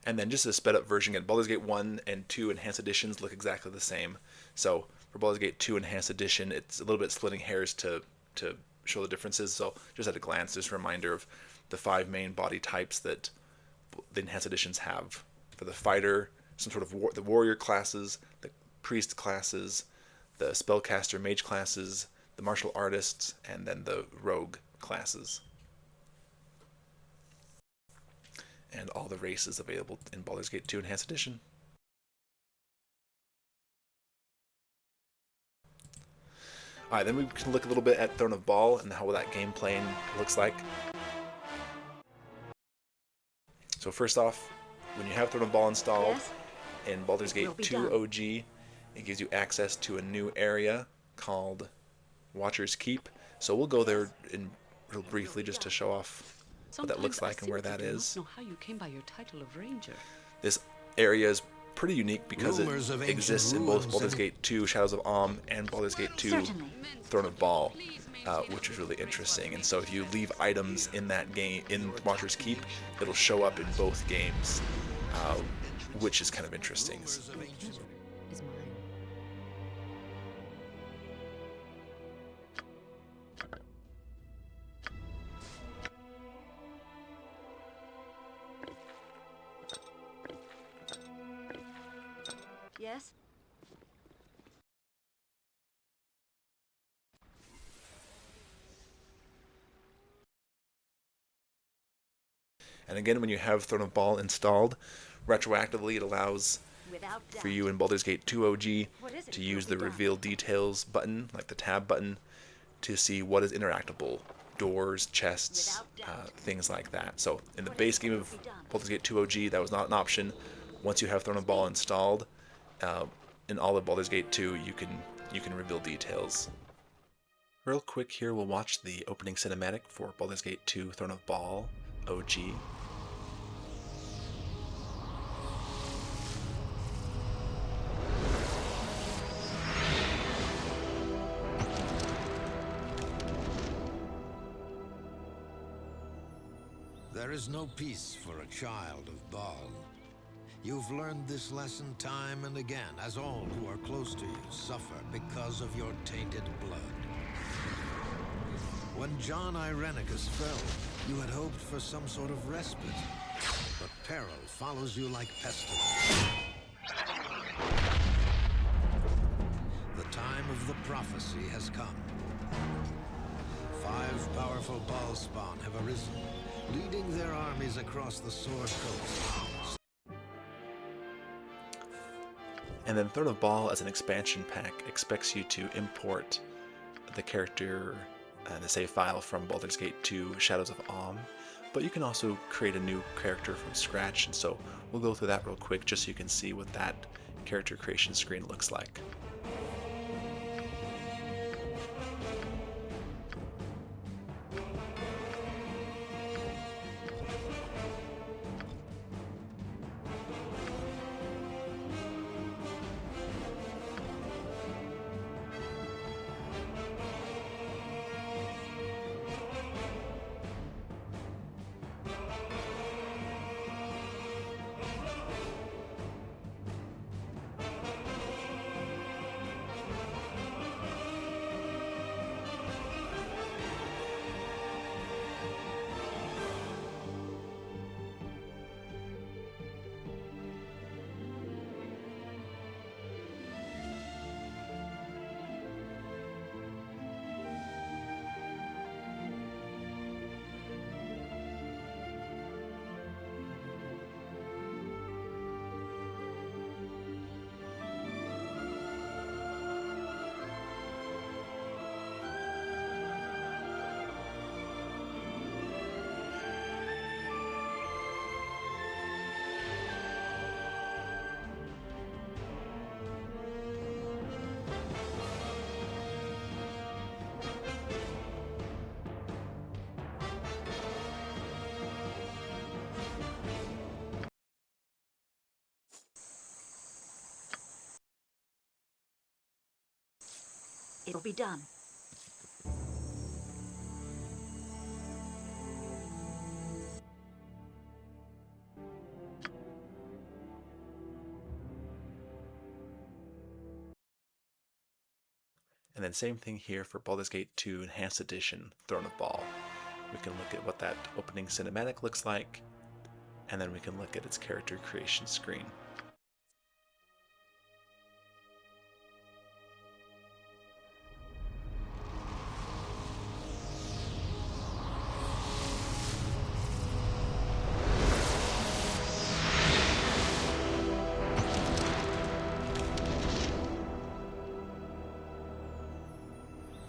And then just a sped up version, again, Baldur's Gate 1 and 2 Enhanced Editions look exactly the same. So for Baldur's Gate 2 Enhanced Edition, it's a little bit splitting hairs to show the differences. So just at a glance, just a reminder of the 5 main body types that the Enhanced Editions have. For the fighter, some sort of the warrior classes, the priest classes, the spellcaster mage classes, the martial artists, and then the rogue classes. And all the races available in Baldur's Gate 2 Enhanced Edition. Alright, then we can look a little bit at Throne of Ball and how that game playing looks like. So first off, when you have Throne of Ball installed in Baldur's Gate 2 OG, it gives you access to a new area called Watcher's Keep. So we'll go there in real briefly just to show off what that looks like and where that is. Know how you came by your title of Ranger. This area is pretty unique because it exists in both Baldur's Gate 2 Shadows of Amn and Baldur's Gate 2 Throne of Ball, which is really interesting. And so if you leave items in that game, in Watcher's Keep, it'll show up in both games, which is kind of interesting. Yes? And again, when you have Throne of Ball installed, retroactively it allows for you in Baldur's Gate 2 OG to use the Reveal Details button, like the tab button, to see what is interactable. Doors, chests, things like that. So in the base game of Baldur's Gate 2 OG, that was not an option. Once you have Throne of Ball installed, in all of Baldur's Gate 2, you can reveal details. Real quick here, we'll watch the opening cinematic for Baldur's Gate 2 Throne of Ball OG. There is no peace for a child of Baal. You've learned this lesson time and again, as all who are close to you suffer because of your tainted blood. When John Irenicus fell, you had hoped for some sort of respite, but peril follows you like pestilence. The time of the prophecy has come. 5 powerful Baal spawn have arisen, leading their armies across the Sword Coast. And then Throne of Ball, as an expansion pack, expects you to import the character, the save file from Baldur's Gate 2 Shadows of Amn, but you can also create a new character from scratch, and so we'll go through that real quick just so you can see what that character creation screen looks like. It'll be done. And then same thing here for Baldur's Gate 2 Enhanced Edition, Throne of Ball. We can look at what that opening cinematic looks like, and then we can look at its character creation screen.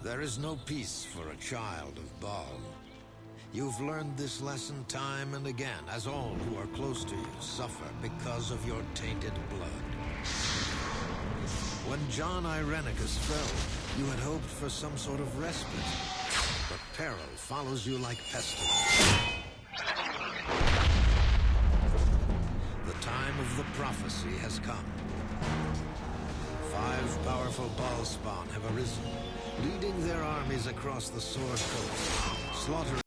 There is no peace for a child of Baal. You've learned this lesson time and again, as all who are close to you suffer because of your tainted blood. When John Irenicus fell, you had hoped for some sort of respite, but peril follows you like pestilence. The time of the prophecy has come. 5 powerful Baal spawn have arisen, leading their armies across the Sword Coast, slaughtering.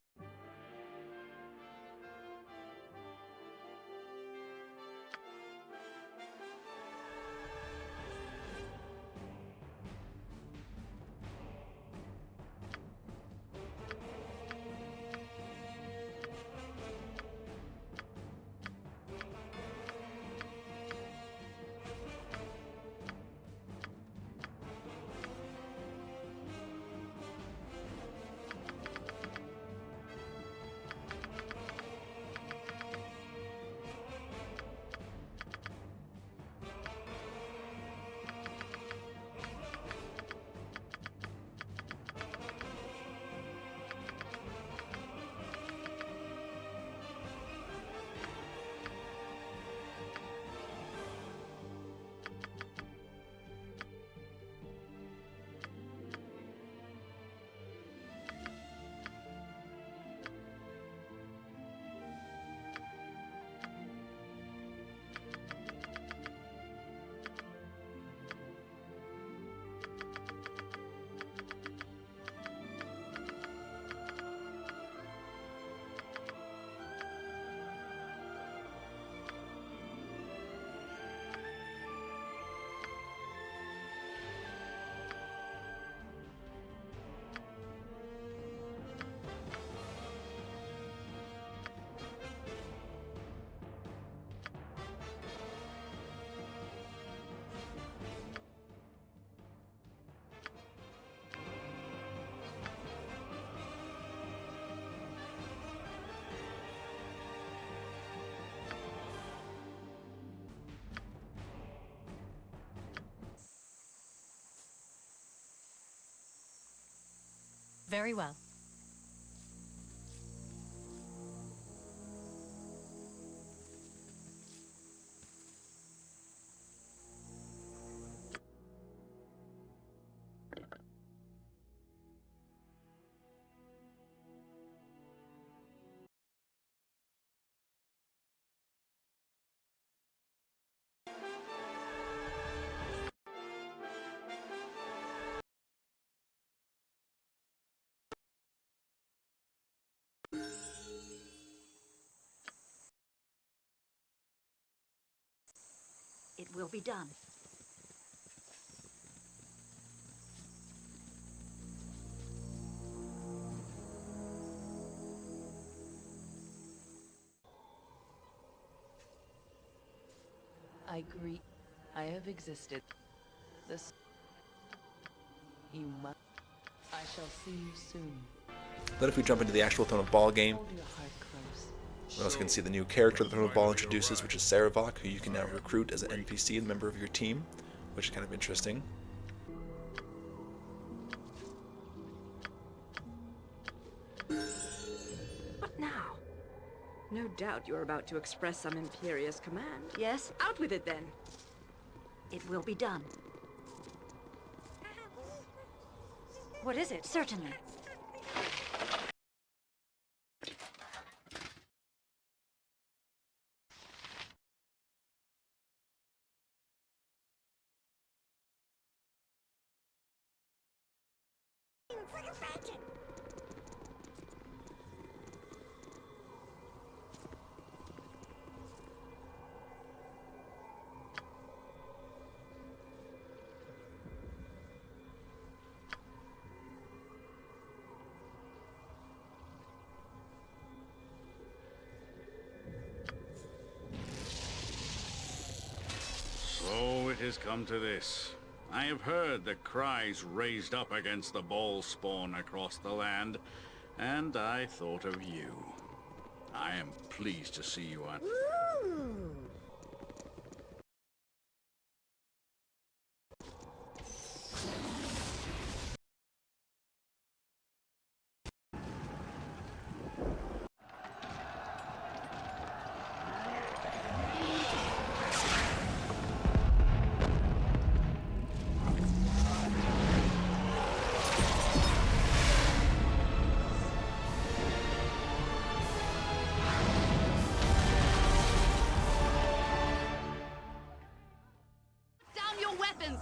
Very well. It will be done. I greet. I have existed. This. You must. I shall see you soon. But if we jump into the actual Throne of Ball game, Hold your heart close. we also can see the new character the Throne of Ball introduces, which is Saravok, who you can now recruit as an NPC and member of your team, which is kind of interesting. What now? No doubt you're about to express some imperious command. Yes, out with it then. It will be done. What is it? Certainly. has come to this. I have heard the cries raised up against the ball spawn across the land, and I thought of you. I am pleased to see you on.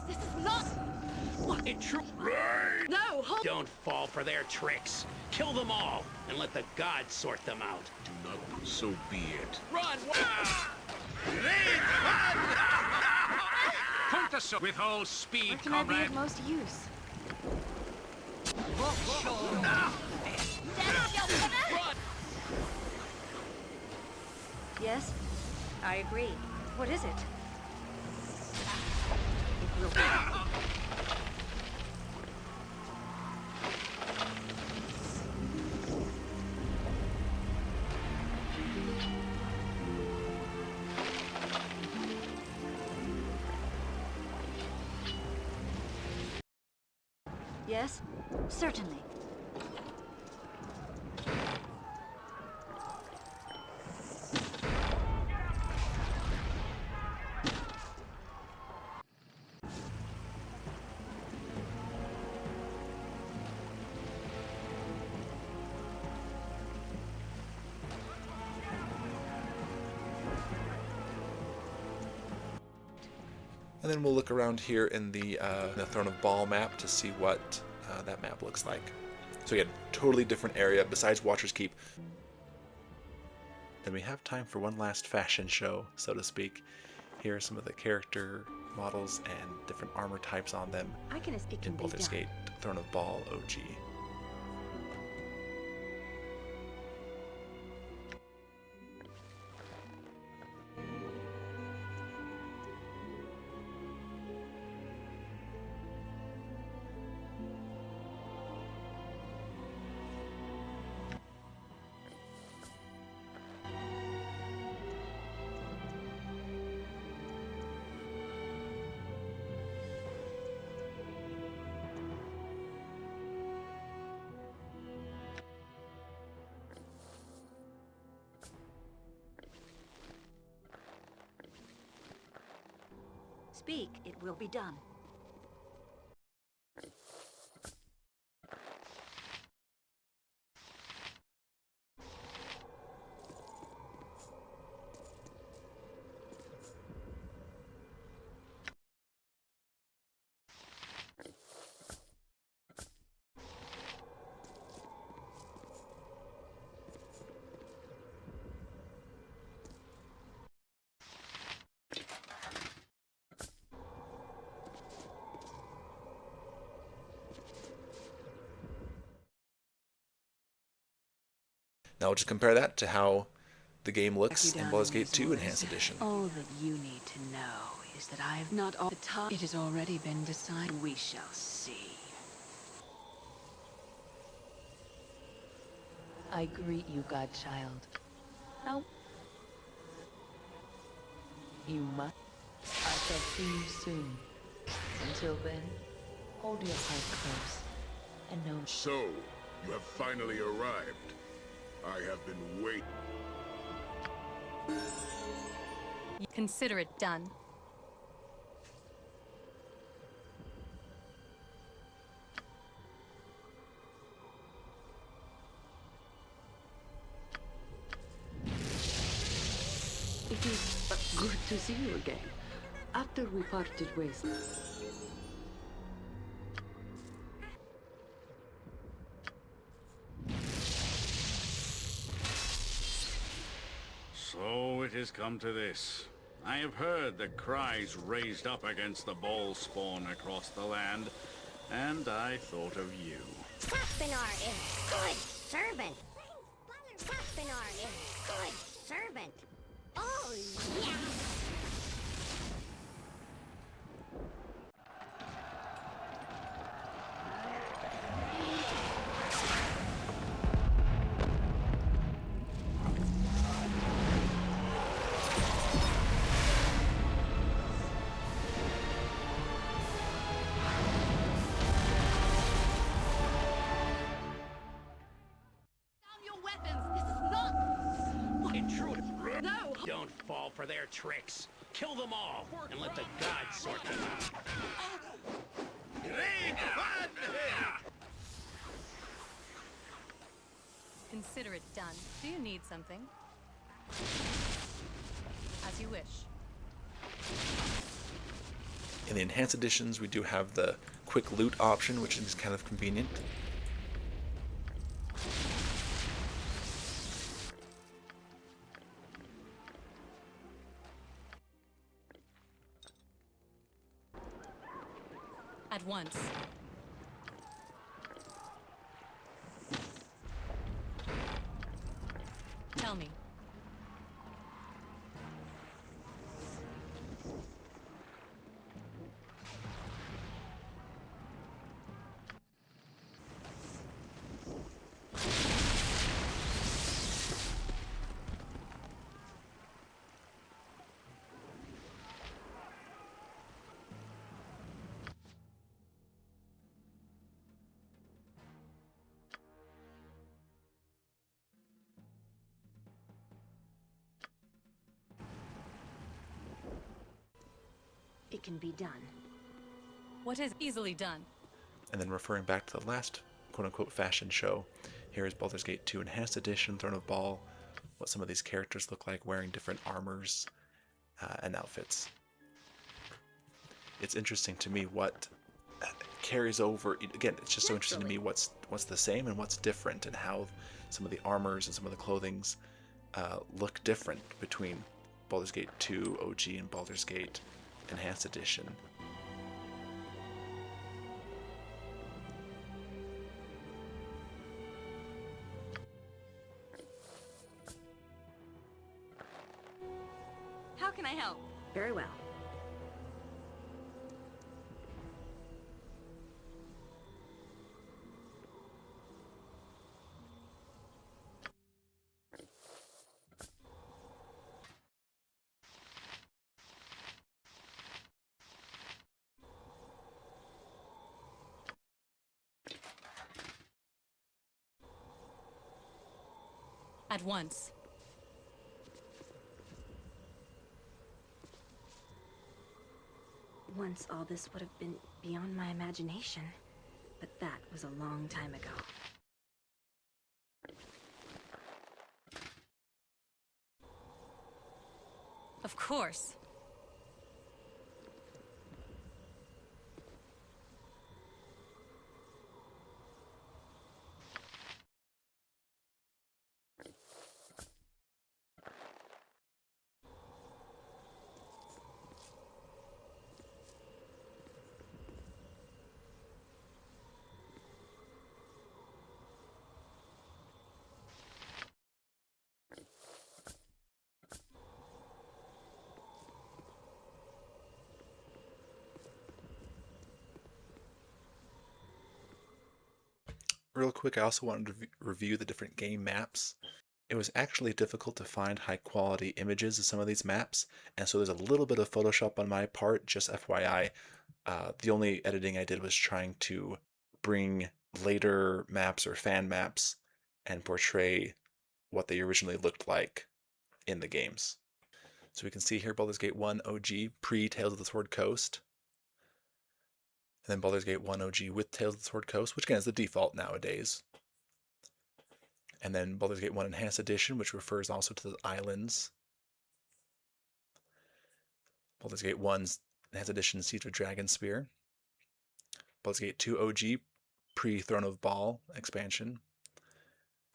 This is not... What a true... Right! No, hold... Don't fall for their tricks. Kill them all, and let the gods sort them out. Do not, so be it. Run! Point the sword with all speed, Where can I be comrade. of most use? Yes, I agree. What is it? It will be. Yes, certainly. And then we'll look around here in the Throne of Ball map to see what that map looks like. So again, totally different area besides Watcher's Keep. Then we have time for one last fashion show, so to speak. Here are some of the character models and different armor types on them in Baldur's Gate Throne of Ball OG. Speak, it will be done. Now we'll just compare that to how the game looks in Baldur's Gate 2 Enhanced Edition. All that you need to know is that I have not all the time. It has already been decided. We shall see. I greet you, godchild. Now, you must. I shall see you soon. Until then, hold your heart close and know. So, you have finally arrived. I have been waiting. Consider it done. It is good to see you again. After we parted ways. So it has come to this. I have heard the cries raised up against the ball spawn across the land, and I thought of you. Saspinar is good servant. Saspinar is good servant. Oh, yeah. Don't fall for their tricks. Kill them all, and let the gods sort them out. Great fun! Consider it done. Do you need something? As you wish. In the enhanced editions, we do have the quick loot option, which is kind of convenient. At once. Tell me. It can be done. What is easily done? And then referring back to the last quote-unquote fashion show, here is Baldur's Gate 2 Enhanced Edition, Throne of Ball, what some of these characters look like wearing different armors and outfits. It's interesting to me what carries over. Again, it's just so interesting to me what's the same and what's different, and how some of the armors and some of the clothings look different between Baldur's Gate 2 OG and Baldur's Gate Enhanced Edition. How can I help? Very well. At once. Once all this would have been beyond my imagination, but that was a long time ago. Of course. Real quick, I also wanted to review the different game maps. It was actually difficult to find high quality images of some of these maps, and so there's a little bit of Photoshop on my part, just FYI. The only editing I did was trying to bring later maps or fan maps and portray what they originally looked like in the games. So we can see here Baldur's Gate 1 OG pre-Tales of the Sword Coast, and then Baldur's Gate 1 OG with Tales of the Sword Coast, which again is the default nowadays. And then Baldur's Gate 1 Enhanced Edition, which refers also to the islands. Baldur's Gate 1's Enhanced Edition Siege of Dragonspear. Baldur's Gate 2 OG pre-Throne of Ball expansion.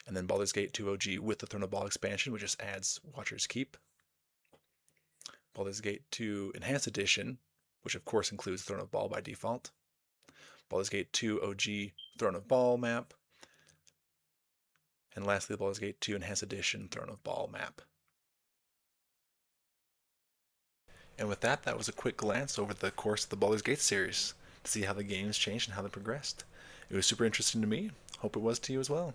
And then Baldur's Gate 2 OG with the Throne of Ball expansion, which just adds Watcher's Keep. Baldur's Gate 2 Enhanced Edition, which of course includes Throne of Ball by default. Baldur's Gate 2 OG Throne of Ball map. And lastly, Baldur's Gate 2 Enhanced Edition Throne of Ball map. And with that, that was a quick glance over the course of the Baldur's Gate series to see how the games changed and how they progressed. It was super interesting to me. Hope it was to you as well.